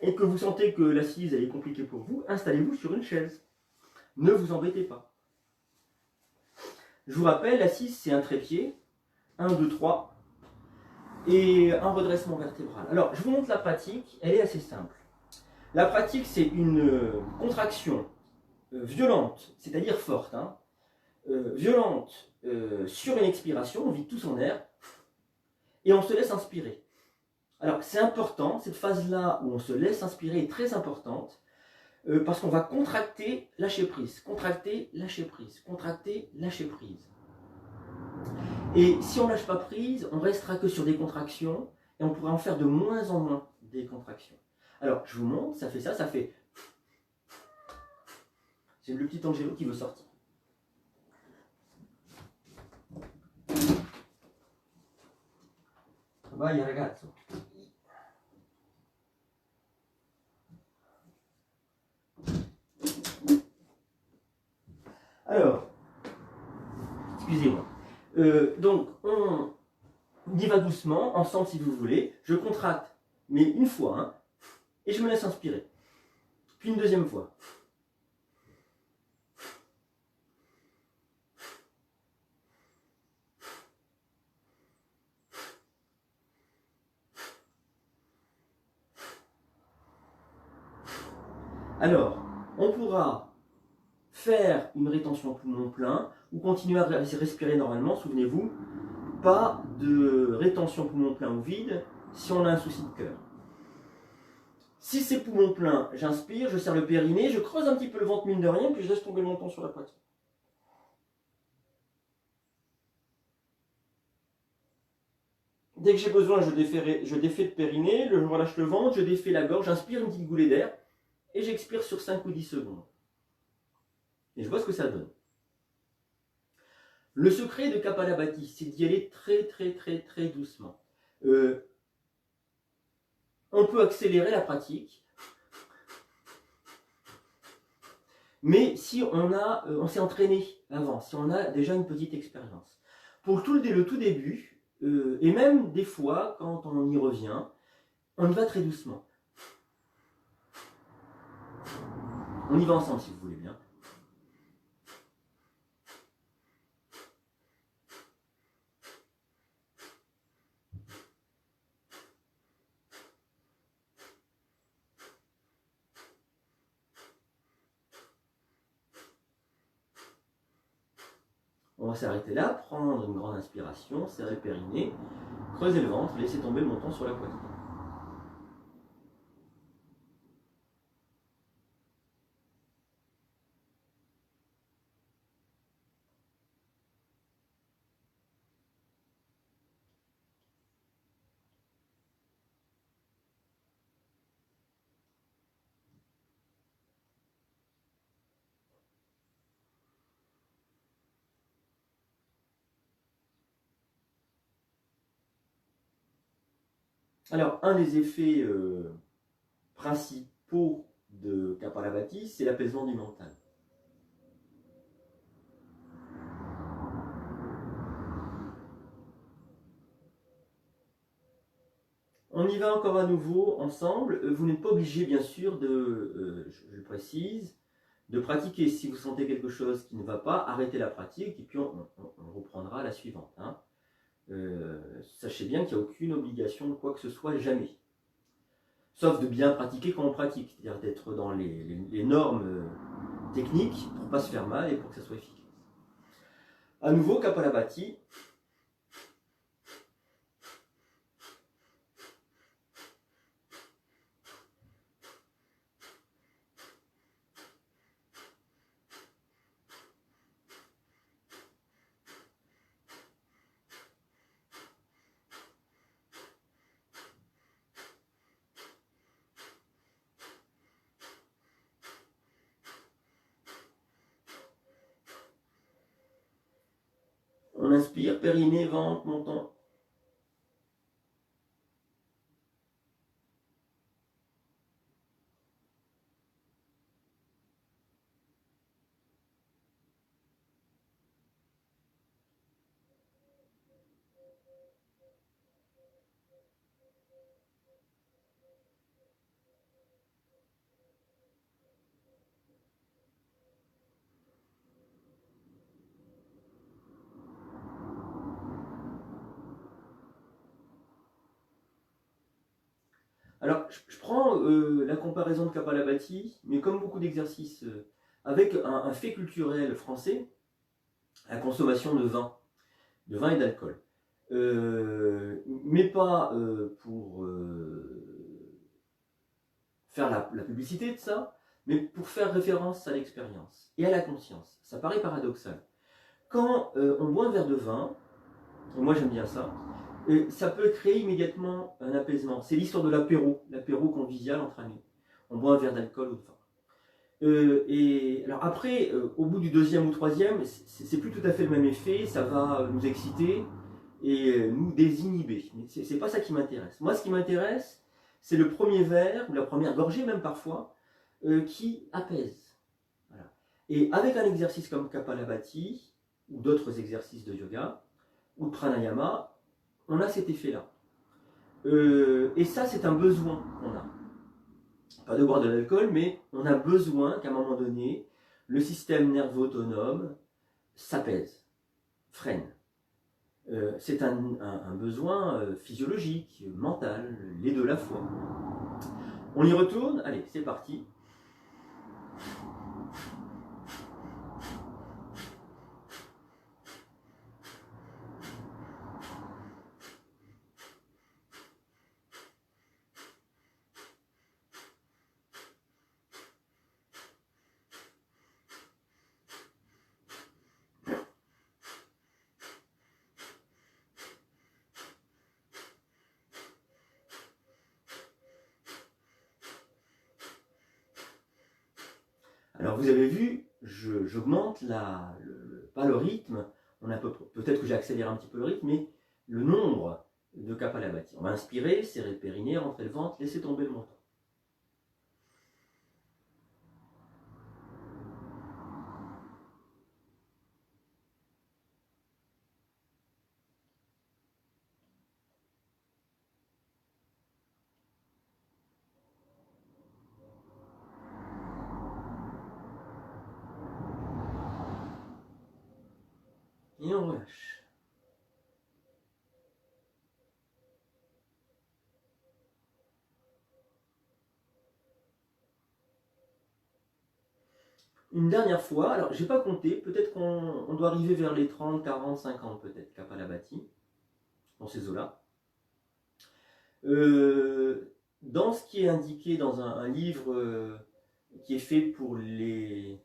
et que vous sentez que l'assise, elle est compliquée pour vous, installez-vous sur une chaise. Ne vous embêtez pas. Je vous rappelle, l'assise, c'est un trépied, 1, 2, 3, et un redressement vertébral. Alors, je vous montre la pratique, elle est assez simple. La pratique, c'est une contraction violente, c'est-à-dire forte, hein, violente sur une expiration, on vide tout son air, et on se laisse inspirer. Alors, c'est important, cette phase-là où on se laisse inspirer est très importante, parce qu'on va contracter, lâcher prise, contracter, lâcher prise, contracter, lâcher prise. Et si on ne lâche pas prise, on restera que sur des contractions, et on pourra en faire de moins en moins des contractions. Alors, je vous montre, ça fait ça, ça fait... C'est le petit Angelo qui veut sortir. Vai ragazzo. Alors, excusez-moi. Donc, on y va doucement, ensemble si vous voulez. Je contracte, mais une fois, hein, et je me laisse inspirer. Puis une deuxième fois. Alors, on pourra faire une rétention poumon plein ou continuer à respirer normalement. Souvenez-vous, pas de rétention poumon plein ou vide si on a un souci de cœur. Si c'est poumon plein, j'inspire, je serre le périnée, je creuse un petit peu le ventre mine de rien, puis je laisse tomber le menton sur la poitrine. Dès que j'ai besoin, je défais le périnée, je relâche le ventre, je défais la gorge, j'inspire une petite goulée d'air, et j'expire sur 5 ou 10 secondes. Et je vois ce que ça donne. Le secret de Kapalabhati, c'est d'y aller très très très très doucement. On peut accélérer la pratique, mais si on s'est entraîné avant, si on a déjà une petite expérience. Pour le tout début, et même des fois, quand on y revient, on y va très doucement. On y va ensemble si vous voulez bien. On va s'arrêter là, prendre une grande inspiration, serrer le périnée, creuser le ventre, laisser tomber le menton sur la poitrine. Alors, un des effets principaux de Kapalabhati, c'est l'apaisement du mental. On y va encore à nouveau ensemble. Vous n'êtes pas obligé, bien sûr, je le précise, de pratiquer. Si vous sentez quelque chose qui ne va pas, arrêtez la pratique et puis on reprendra la suivante. Hein. Sachez bien qu'il n'y a aucune obligation de quoi que ce soit, jamais. Sauf de bien pratiquer quand on pratique, c'est-à-dire d'être dans les normes techniques pour ne pas se faire mal et pour que ça soit efficace. À nouveau, Kapalabhati. On inspire, périnée, ventre, menton. Alors, je prends la comparaison de Kapalabhati, mais comme beaucoup d'exercices, avec un fait culturel français, la consommation de vin et d'alcool. Mais pas pour faire la publicité de ça, mais pour faire référence à l'expérience et à la conscience. Ça paraît paradoxal. Quand on boit un verre de vin, et moi j'aime bien ça, ça peut créer immédiatement un apaisement. C'est l'histoire de l'apéro convivial entre amis. On boit un verre d'alcool ou de vin. Et alors après, au bout du deuxième ou troisième, c'est plus tout à fait le même effet, ça va nous exciter et nous désinhiber. Mais c'est pas ça qui m'intéresse. Moi, ce qui m'intéresse, c'est le premier verre, ou la première gorgée même parfois, qui apaise. Voilà. Et avec un exercice comme Kapalabhati, ou d'autres exercices de yoga, ou de pranayama, on a cet effet-là. Et ça, c'est un besoin qu'on a. Pas de boire de l'alcool, mais on a besoin qu'à un moment donné, le système nerveux autonome s'apaise, freine. C'est un besoin physiologique, mental, les deux à la fois. On y retourne, allez, c'est parti. Alors vous avez vu, j'augmente pas le rythme, peut-être que j'accélère un petit peu le rythme, mais le nombre de Kapalabhati. On va inspirer, serrer le périnée, rentrer le ventre, laisser tomber le menton. Et on relâche. Une dernière fois, alors j'ai pas compté, peut-être qu'on doit arriver vers les 30, 40, 50 peut-être, Kapalabhati, dans ces eaux-là. Dans ce qui est indiqué dans un livre qui est fait pour les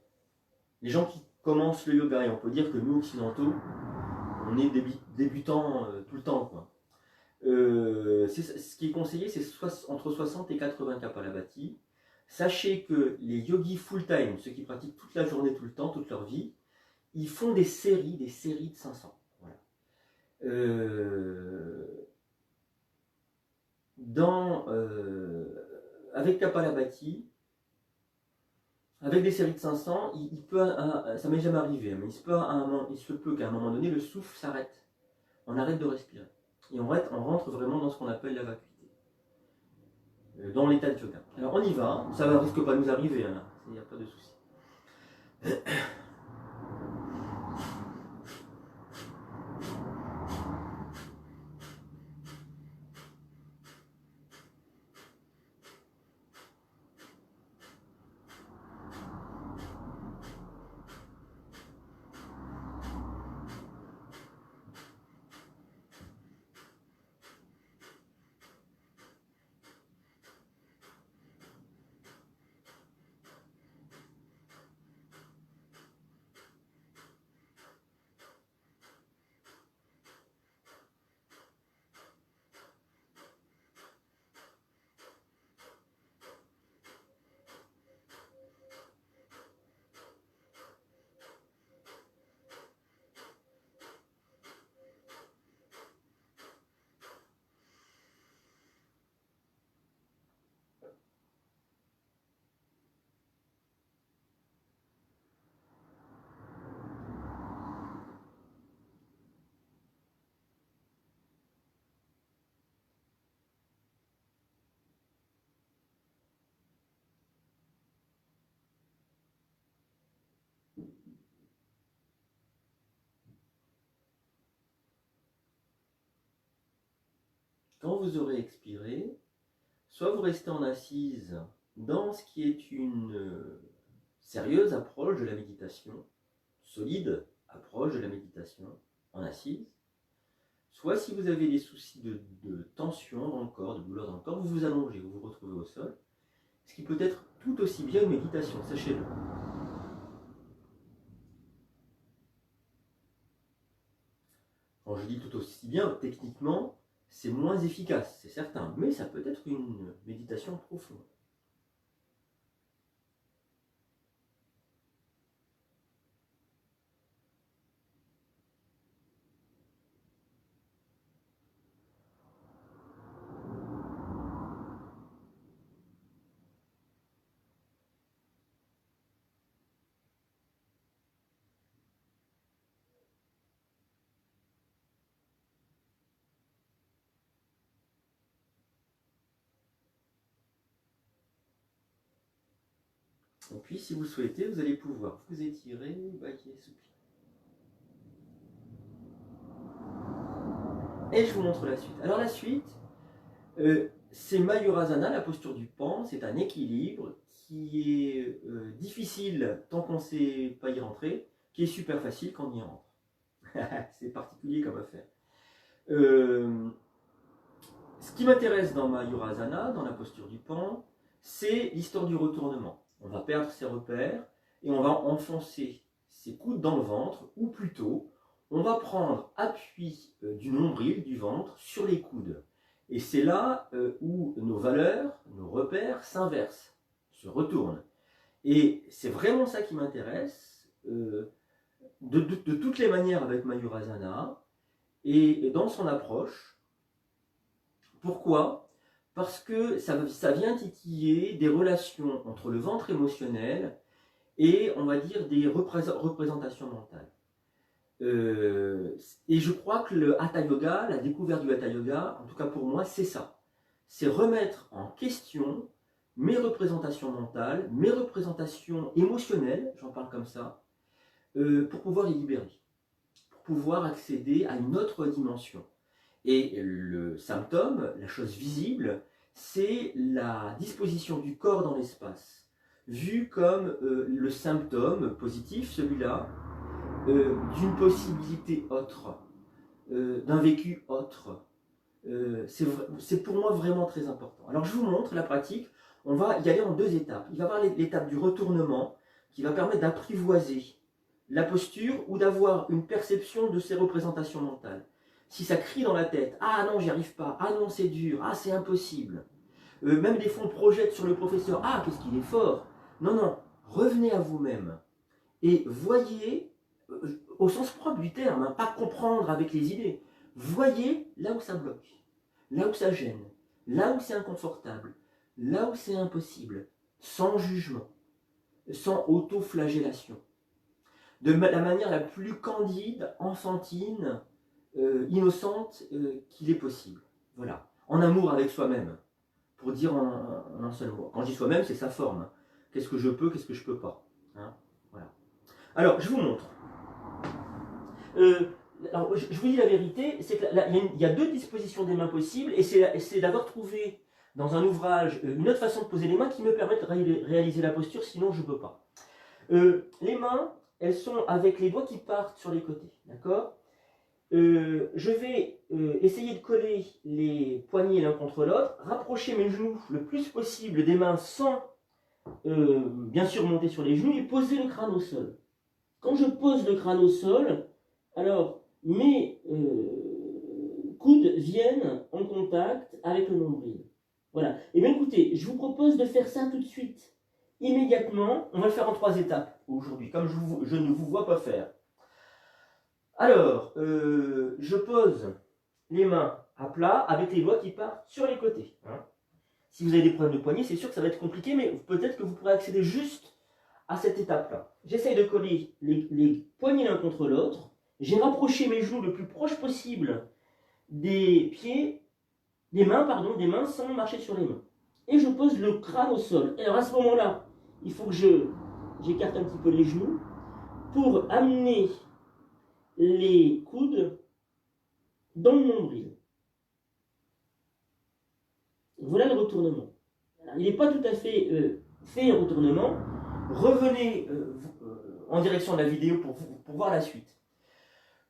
gens qui commencent le yoga, et on peut dire que nous occidentaux, on est débutants tout le temps, quoi. Ce qui est conseillé, c'est entre 60 et 80 Kapalabhati. Sachez que les yogis full-time, ceux qui pratiquent toute la journée, tout le temps, toute leur vie, ils font des séries de 500. Voilà. Avec Kapalabhati, avec des séries de 500, ça m'est jamais arrivé, mais il se peut qu'à un moment donné, le souffle s'arrête. On arrête de respirer. Et on rentre vraiment dans ce qu'on appelle la vacuité. Dans l'état de yoga. Alors on y va, ça ne risque pas de nous arriver, hein, il n'y a pas de souci. quand vous aurez expiré, soit vous restez en assise dans ce qui est une sérieuse approche de la méditation, solide approche de la méditation en assise, soit si vous avez des soucis de tension dans le corps, de douleur dans le corps, vous vous allongez, vous vous retrouvez au sol, ce qui peut être tout aussi bien une méditation, sachez-le. Quand je dis tout aussi bien, techniquement, c'est moins efficace, c'est certain, mais ça peut être une méditation profonde. Et puis, si vous souhaitez, vous allez pouvoir vous étirer, bailler, soupir. Et je vous montre la suite. Alors la suite, c'est Mayurasana, la posture du pan. C'est un équilibre qui est difficile tant qu'on ne sait pas y rentrer, qui est super facile quand on y rentre. C'est particulier comme affaire. Ce qui m'intéresse dans Mayurasana, dans la posture du pan, c'est l'histoire du retournement. On va perdre ses repères et on va enfoncer ses coudes dans le ventre, ou plutôt, on va prendre appui du nombril, du ventre, sur les coudes. Et c'est là où nos valeurs, nos repères s'inversent, se retournent. Et c'est vraiment ça qui m'intéresse, de toutes les manières avec Mayurasana, et dans son approche. Pourquoi ? Parce que ça vient titiller des relations entre le ventre émotionnel et, on va dire, des représentations mentales. Et je crois que le Hatha Yoga, la découverte du Hatha Yoga, en tout cas pour moi, c'est ça. C'est remettre en question mes représentations mentales, mes représentations émotionnelles, j'en parle comme ça, pour pouvoir les libérer, pour pouvoir accéder à une autre dimension. Et le symptôme, la chose visible, c'est la disposition du corps dans l'espace, vu comme le symptôme positif, celui-là, d'une possibilité autre, d'un vécu autre. C'est pour moi vraiment très important. Alors je vous montre la pratique, on va y aller en deux étapes. Il va y avoir l'étape du retournement, qui va permettre d'apprivoiser la posture ou d'avoir une perception de ses représentations mentales. Si ça crie dans la tête, ah non, j'y arrive pas, ah non, c'est dur, ah c'est impossible. Même des fois on projette sur le professeur, ah qu'est-ce qu'il est fort. Non, non, revenez à vous-même et voyez, au sens propre du terme, hein, pas comprendre avec les idées, voyez là où ça bloque, là où ça gêne, là où c'est inconfortable, là où c'est impossible, sans jugement, sans auto-flagellation, de la manière la plus candide, enfantine, innocente qu'il est possible. Voilà. En amour avec soi-même, pour dire en un seul mot. Quand je dis soi-même, c'est sa forme. Qu'est-ce que je peux, qu'est-ce que je peux pas. Hein, voilà. Alors, je vous montre. Alors, je vous dis la vérité, c'est qu'il y a deux dispositions des mains possibles, et c'est d'avoir trouvé dans un ouvrage une autre façon de poser les mains qui me permet de réaliser la posture, sinon je ne peux pas. Les mains, elles sont avec les doigts qui partent sur les côtés, d'accord ? Je vais essayer de coller les poignets l'un contre l'autre, rapprocher mes genoux le plus possible des mains sans bien sûr monter sur les genoux et poser le crâne au sol. Quand je pose le crâne au sol, alors mes coudes viennent en contact avec le nombril. Voilà. Et bien écoutez, je vous propose de faire ça tout de suite, immédiatement. On va le faire en 3 étapes aujourd'hui, comme je ne vous vois pas faire. Alors, je pose les mains à plat avec les doigts qui partent sur les côtés. Hein. Si vous avez des problèmes de poignet, c'est sûr que ça va être compliqué, mais peut-être que vous pourrez accéder juste à cette étape-là. J'essaye de coller les poignets l'un contre l'autre. J'ai rapproché mes genoux le plus proche possible des mains sans marcher sur les mains. Et je pose le crâne au sol. Et alors à ce moment-là, il faut que j'écarte un petit peu les genoux pour amener les coudes dans le nombril. Voilà le retournement. Il n'est pas tout à fait fait un retournement. Revenez en direction de la vidéo pour voir la suite.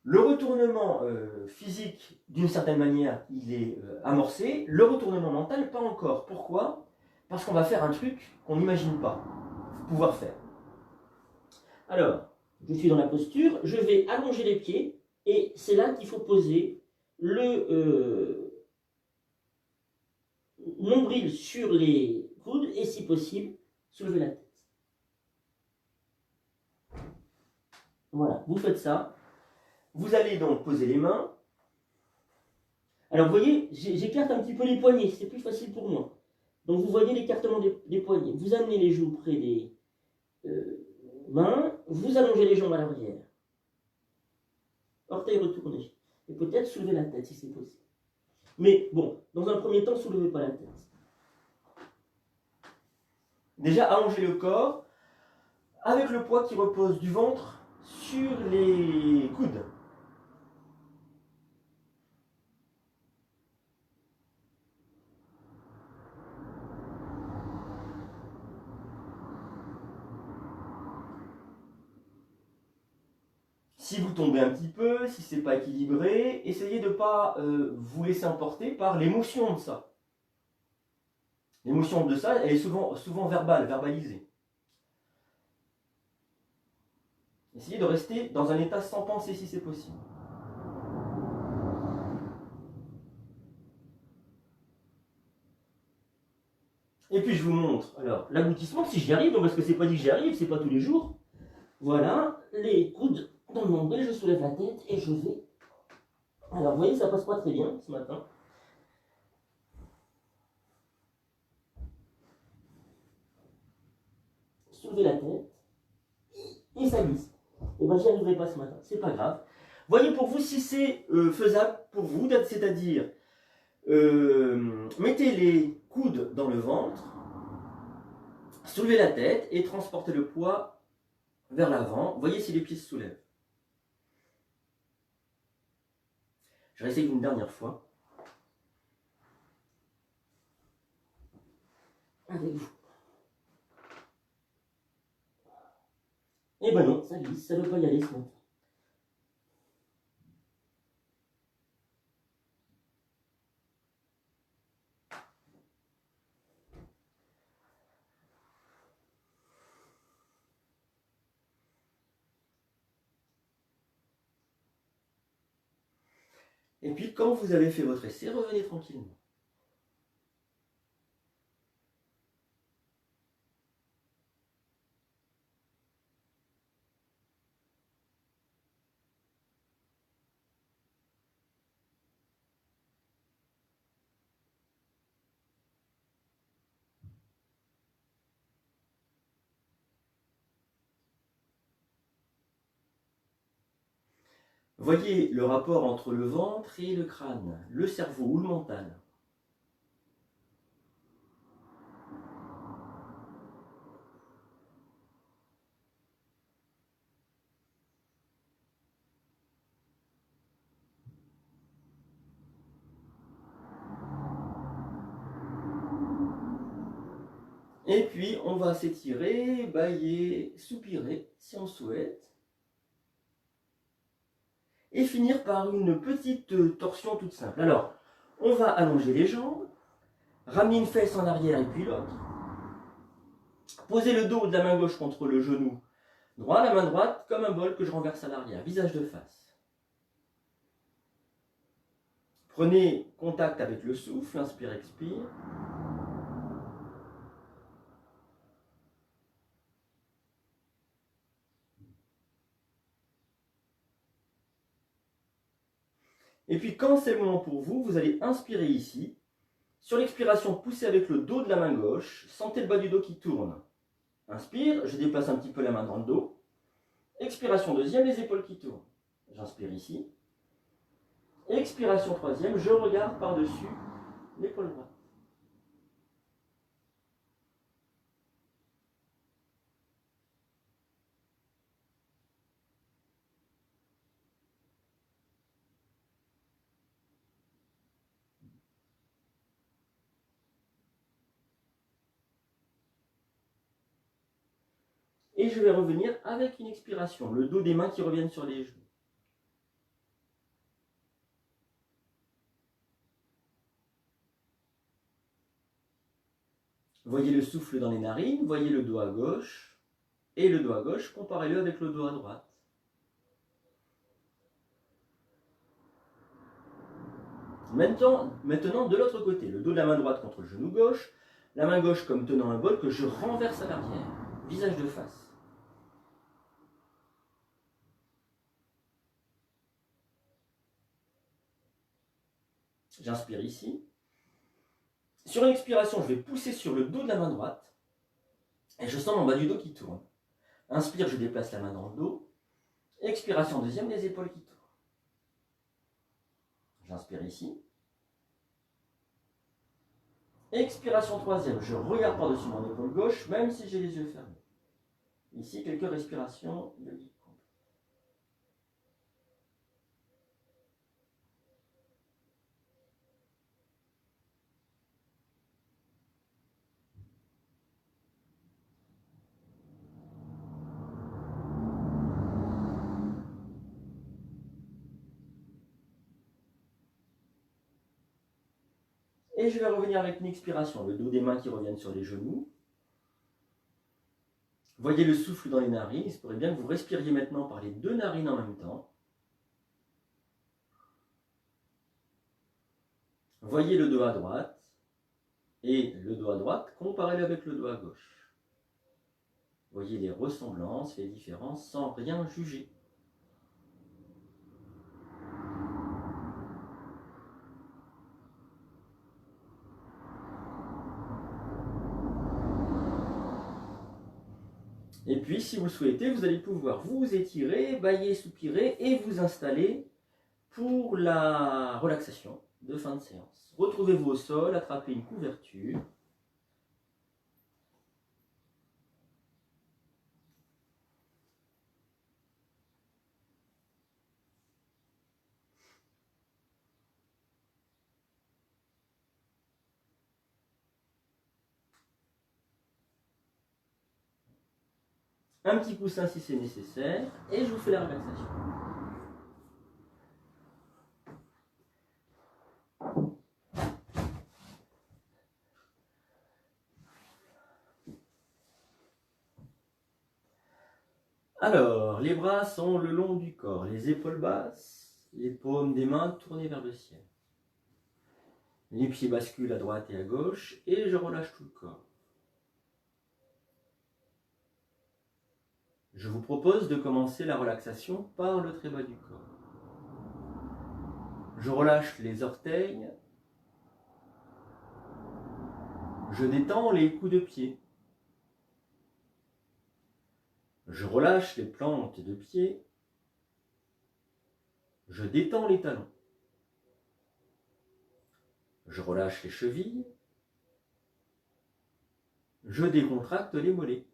Le retournement physique, d'une certaine manière, il est amorcé. Le retournement mental, pas encore. Pourquoi? Parce qu'on va faire un truc qu'on n'imagine pas pouvoir faire. Alors, je suis dans la posture, je vais allonger les pieds, et c'est là qu'il faut poser le nombril sur les coudes, et si possible, soulever la tête. Voilà, vous faites ça. Vous allez donc poser les mains. Alors, vous voyez, j'écarte un petit peu les poignets, c'est plus facile pour moi. Donc, vous voyez l'écartement des poignets. Vous amenez les genoux près des mains, vous allongez les jambes à l'arrière. Orteils retournés. Et peut-être soulever la tête si c'est possible. Mais bon, dans un premier temps, soulevez pas la tête. Déjà, allongez le corps avec le poids qui repose du ventre sur les coudes. Si vous tombez un petit peu, si c'est pas équilibré, essayez de ne pas vous laisser emporter par l'émotion de ça. L'émotion de ça, elle est souvent verbalisée. Essayez de rester dans un état sans pensée si c'est possible. Et puis je vous montre alors l'aboutissement, si j'y arrive, parce que c'est pas dit que j'y arrive, c'est pas tous les jours. Voilà, les coudes dans le nombril, je soulève la tête et je vais. Alors vous voyez, ça passe pas très bien ce matin. Soulevez la tête et ça glisse. Et ben j'y arriverai pas ce matin, c'est pas grave. Voyez pour vous si c'est faisable pour vous, c'est-à-dire mettez les coudes dans le ventre, soulevez la tête et transportez le poids vers l'avant. Voyez si les pieds se soulèvent. Je vais essayer une dernière fois. Avec vous. Eh ben non, ça glisse, ça ne veut pas y aller ce matin. Et puis quand vous avez fait votre essai, revenez tranquillement. Voyez le rapport entre le ventre et le crâne, le cerveau ou le mental. Et puis on va s'étirer, bâiller, soupirer si on souhaite. Et finir par une petite torsion toute simple. Alors, on va allonger les jambes, ramener une fesse en arrière et puis l'autre. Poser le dos de la main gauche contre le genou droit, la main droite comme un bol que je renverse à l'arrière, visage de face. Prenez contact avec le souffle, inspire, expire. Et puis quand c'est le moment pour vous, vous allez inspirer ici. Sur l'expiration, poussez avec le dos de la main gauche, sentez le bas du dos qui tourne. Inspire, je déplace un petit peu la main dans le dos. Expiration deuxième, les épaules qui tournent. J'inspire ici. Expiration troisième, je regarde par-dessus l'épaule droite. Et je vais revenir avec une expiration, le dos des mains qui reviennent sur les genoux. Voyez le souffle dans les narines, voyez le dos à gauche, et le dos à gauche, comparez-le avec le dos à droite. Maintenant, de l'autre côté, le dos de la main droite contre le genou gauche, la main gauche comme tenant un bol que je renverse à l'arrière, visage de face. J'inspire ici. Sur une expiration, je vais pousser sur le dos de la main droite, et je sens mon bas du dos qui tourne. Inspire, je déplace la main dans le dos. Expiration deuxième, les épaules qui tournent. J'inspire ici. Expiration troisième, je regarde par-dessus mon épaule gauche, même si j'ai les yeux fermés. Ici, quelques respirations yogiques. Et je vais revenir avec une expiration, le dos des mains qui reviennent sur les genoux. Voyez le souffle dans les narines, il se pourrait bien que vous respiriez maintenant par les deux narines en même temps. Voyez le dos à droite, et le dos à droite, comparez-le avec le dos à gauche. Voyez les ressemblances, les différences, sans rien juger. Et puis, si vous le souhaitez, vous allez pouvoir vous étirer, bâiller, soupirer et vous installer pour la relaxation de fin de séance. Retrouvez-vous au sol, attrapez une couverture. Un petit coussin si c'est nécessaire, et je vous fais la relaxation. Alors, les bras sont le long du corps, les épaules basses, les paumes des mains tournées vers le ciel. Les pieds basculent à droite et à gauche, et je relâche tout le corps. Je vous propose de commencer la relaxation par le très bas du corps. Je relâche les orteils. Je détends les coups de pied. Je relâche les plantes de pied. Je détends les talons. Je relâche les chevilles. Je décontracte les mollets.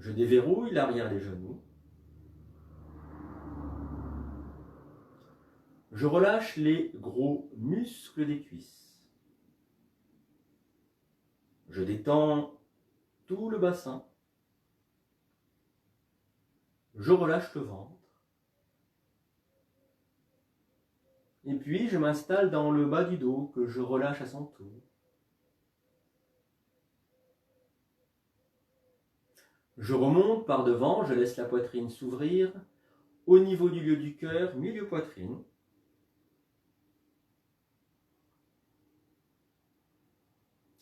Je déverrouille l'arrière des genoux. Je relâche les gros muscles des cuisses. Je détends tout le bassin. Je relâche le ventre. Et puis je m'installe dans le bas du dos que je relâche à son tour. Je remonte par devant, je laisse la poitrine s'ouvrir au niveau du lieu du cœur, milieu poitrine.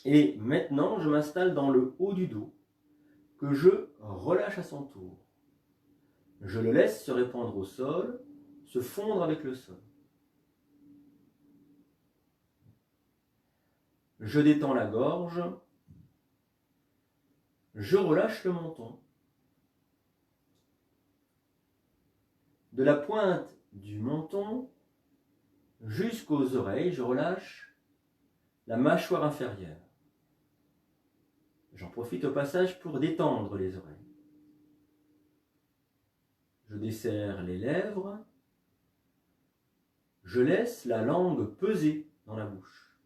Et maintenant, je m'installe dans le haut du dos que je relâche à son tour. Je le laisse se répandre au sol, se fondre avec le sol. Je détends la gorge. Je relâche le menton. De la pointe du menton jusqu'aux oreilles, je relâche la mâchoire inférieure. J'en profite au passage pour détendre les oreilles. Je desserre les lèvres. Je laisse la langue peser dans la bouche.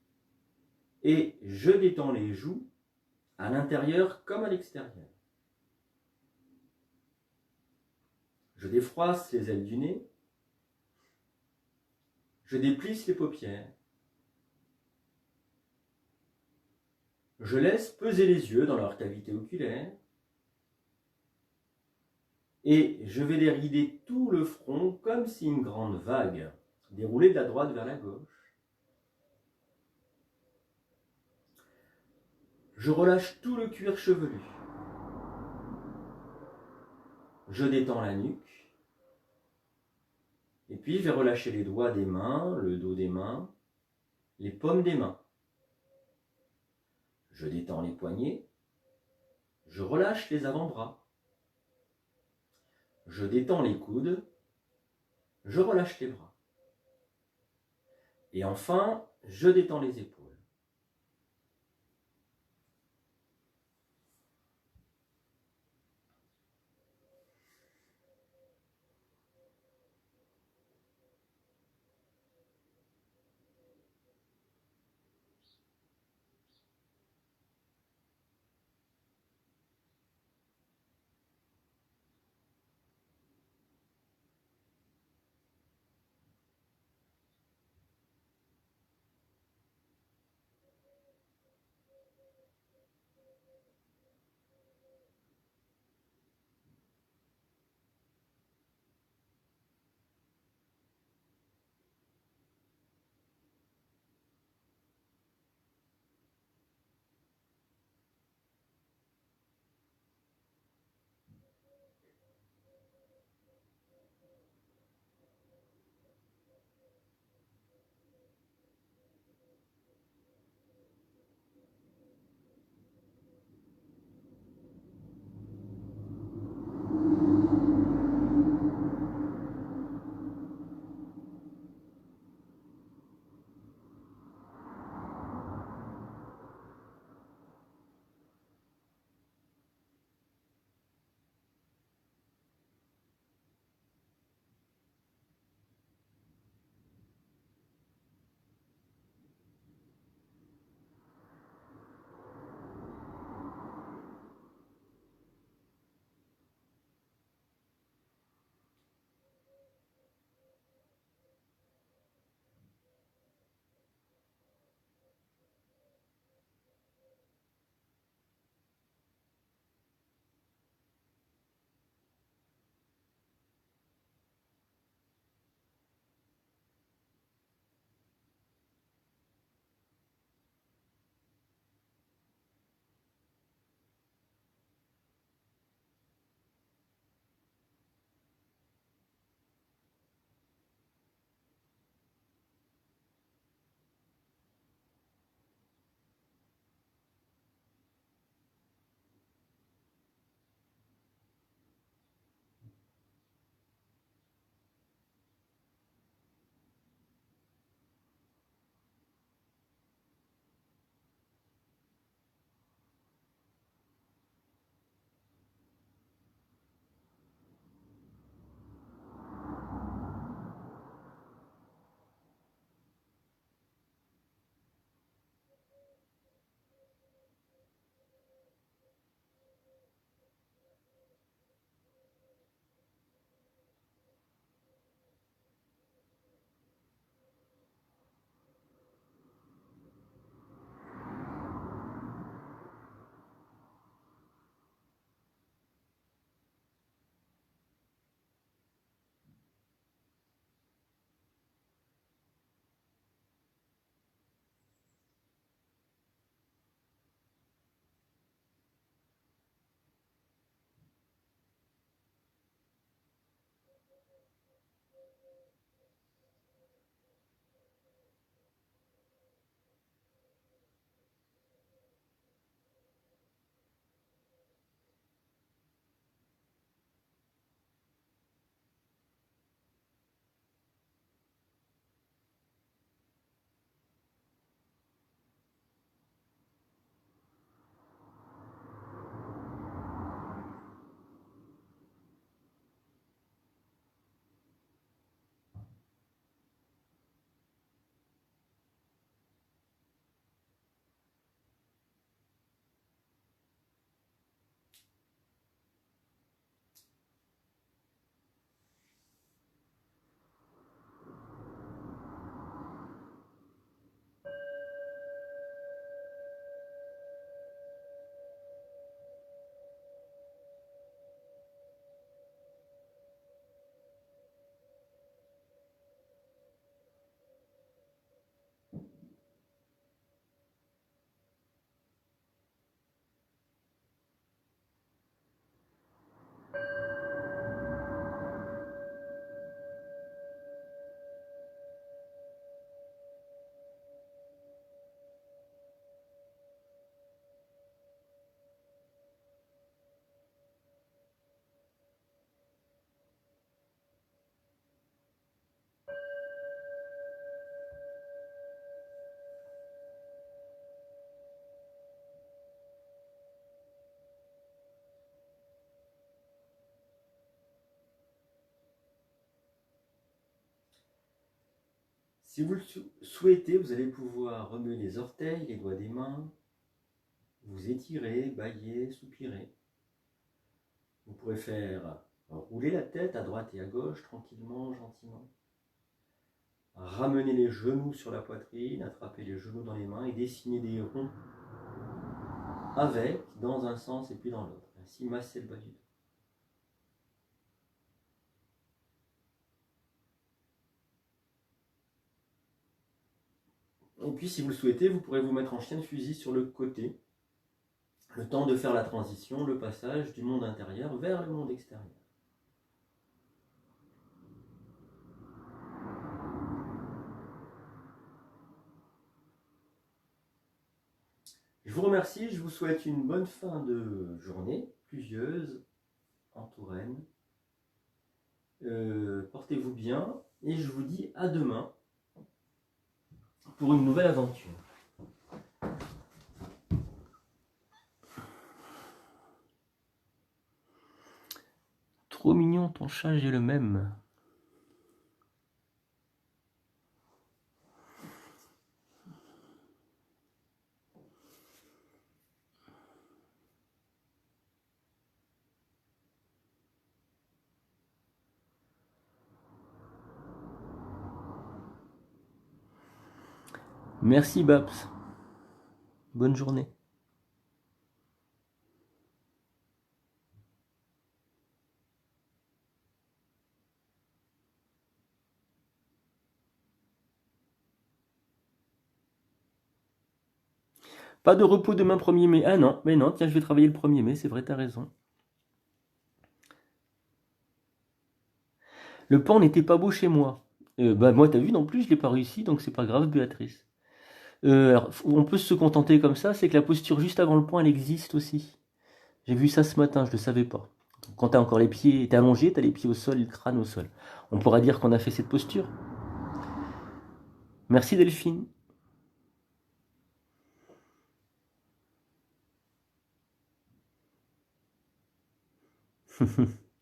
Et je détends les joues à l'intérieur comme à l'extérieur. Je défroisse les ailes du nez. Je déplisse les paupières. Je laisse peser les yeux dans leur cavité oculaire. Et je vais dérider tout le front comme si une grande vague déroulait de la droite vers la gauche. Je relâche tout le cuir chevelu. Je détends la nuque. Et puis je vais relâcher les doigts des mains, le dos des mains, les paumes des mains. Je détends les poignets. Je relâche les avant-bras. Je détends les coudes. Je relâche les bras. Et enfin, je détends les épaules. Si vous le souhaitez, vous allez pouvoir remuer les orteils, les doigts des mains, vous étirer, bâiller, soupirer. Vous pourrez faire rouler la tête à droite et à gauche, tranquillement, gentiment. Ramener les genoux sur la poitrine, attraper les genoux dans les mains et dessiner des ronds avec, dans un sens et puis dans l'autre. Ainsi, masser le bas du dos. Et puis, si vous le souhaitez, vous pourrez vous mettre en chien de fusil sur le côté, le temps de faire la transition, le passage du monde intérieur vers le monde extérieur. Je vous remercie, je vous souhaite une bonne fin de journée, pluvieuse, en Touraine. Portez-vous bien et je vous dis à demain pour une nouvelle aventure. Trop mignon ton chat, j'ai le même. Merci Babs. Bonne journée. Pas de repos demain 1er mai. Ah non, mais non, tiens, je vais travailler le 1er mai, c'est vrai, t'as raison. Le pan n'était pas beau chez moi. Bah moi, t'as vu, non plus, je l'ai pas réussi, donc c'est pas grave, Béatrice. Alors, on peut se contenter comme ça, c'est que la posture juste avant le pan, elle existe aussi. J'ai vu ça ce matin, je le savais pas. Quand t'as encore les pieds, t'es allongé, t'as les pieds au sol et le crâne au sol. On pourra dire qu'on a fait cette posture. Merci Delphine.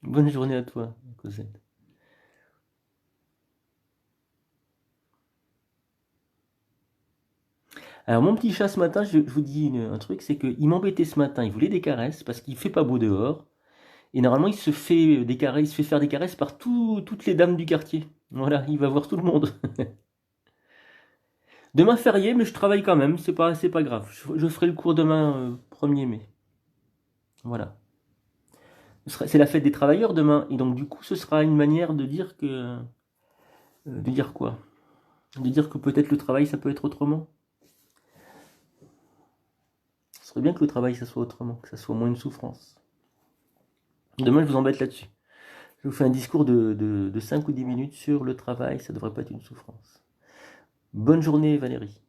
Bonne journée à toi, Cosette. Alors mon petit chat ce matin, je vous dis un truc, c'est qu'il m'embêtait ce matin, il voulait des caresses parce qu'il fait pas beau dehors. Et normalement il se fait des caresses, il se fait faire des caresses par toutes les dames du quartier. Voilà, il va voir tout le monde. Demain férié, mais je travaille quand même, c'est pas grave. Je ferai le cours demain 1er mai. Voilà. C'est la fête des travailleurs demain, et donc du coup ce sera une manière de dire que... de dire quoi? De dire que peut-être le travail ça peut être autrement. Ce serait bien que le travail ça soit autrement, que ça soit moins une souffrance. Demain je vous embête là-dessus. Je vous fais un discours de 5 ou 10 minutes sur le travail, ça devrait pas être une souffrance. Bonne journée Valérie.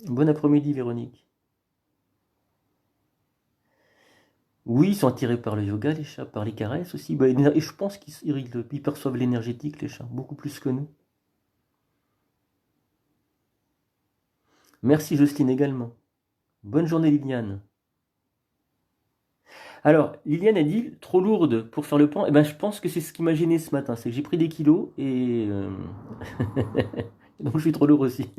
Bon après-midi Véronique. Oui, ils sont attirés par le yoga, les chats, par les caresses aussi. Bah, et je pense qu'ils perçoivent l'énergétique, les chats, beaucoup plus que nous. Merci Jocelyne également. Bonne journée Liliane. Alors, Liliane a dit, trop lourde pour faire le pan. Eh ben, je pense que c'est ce qui m'a gêné ce matin. C'est que j'ai pris des kilos et... donc je suis trop lourd aussi.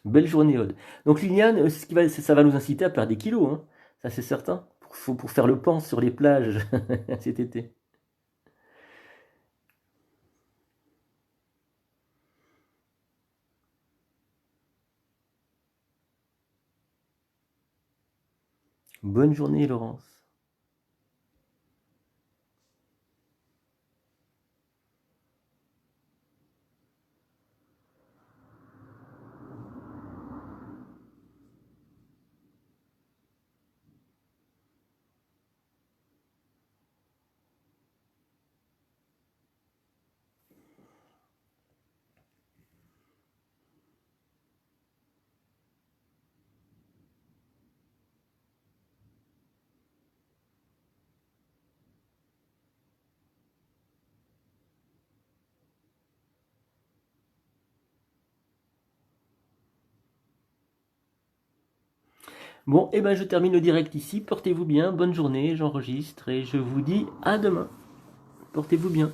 Belle journée, Aude. Donc Liliane, ça va nous inciter à perdre des kilos, hein. Ça c'est certain. Pour faire le pan sur les plages cet été. Bonne journée, Laurence. Bon, et ben je termine le direct ici. Portez-vous bien, bonne journée, j'enregistre et je vous dis à demain. Portez-vous bien.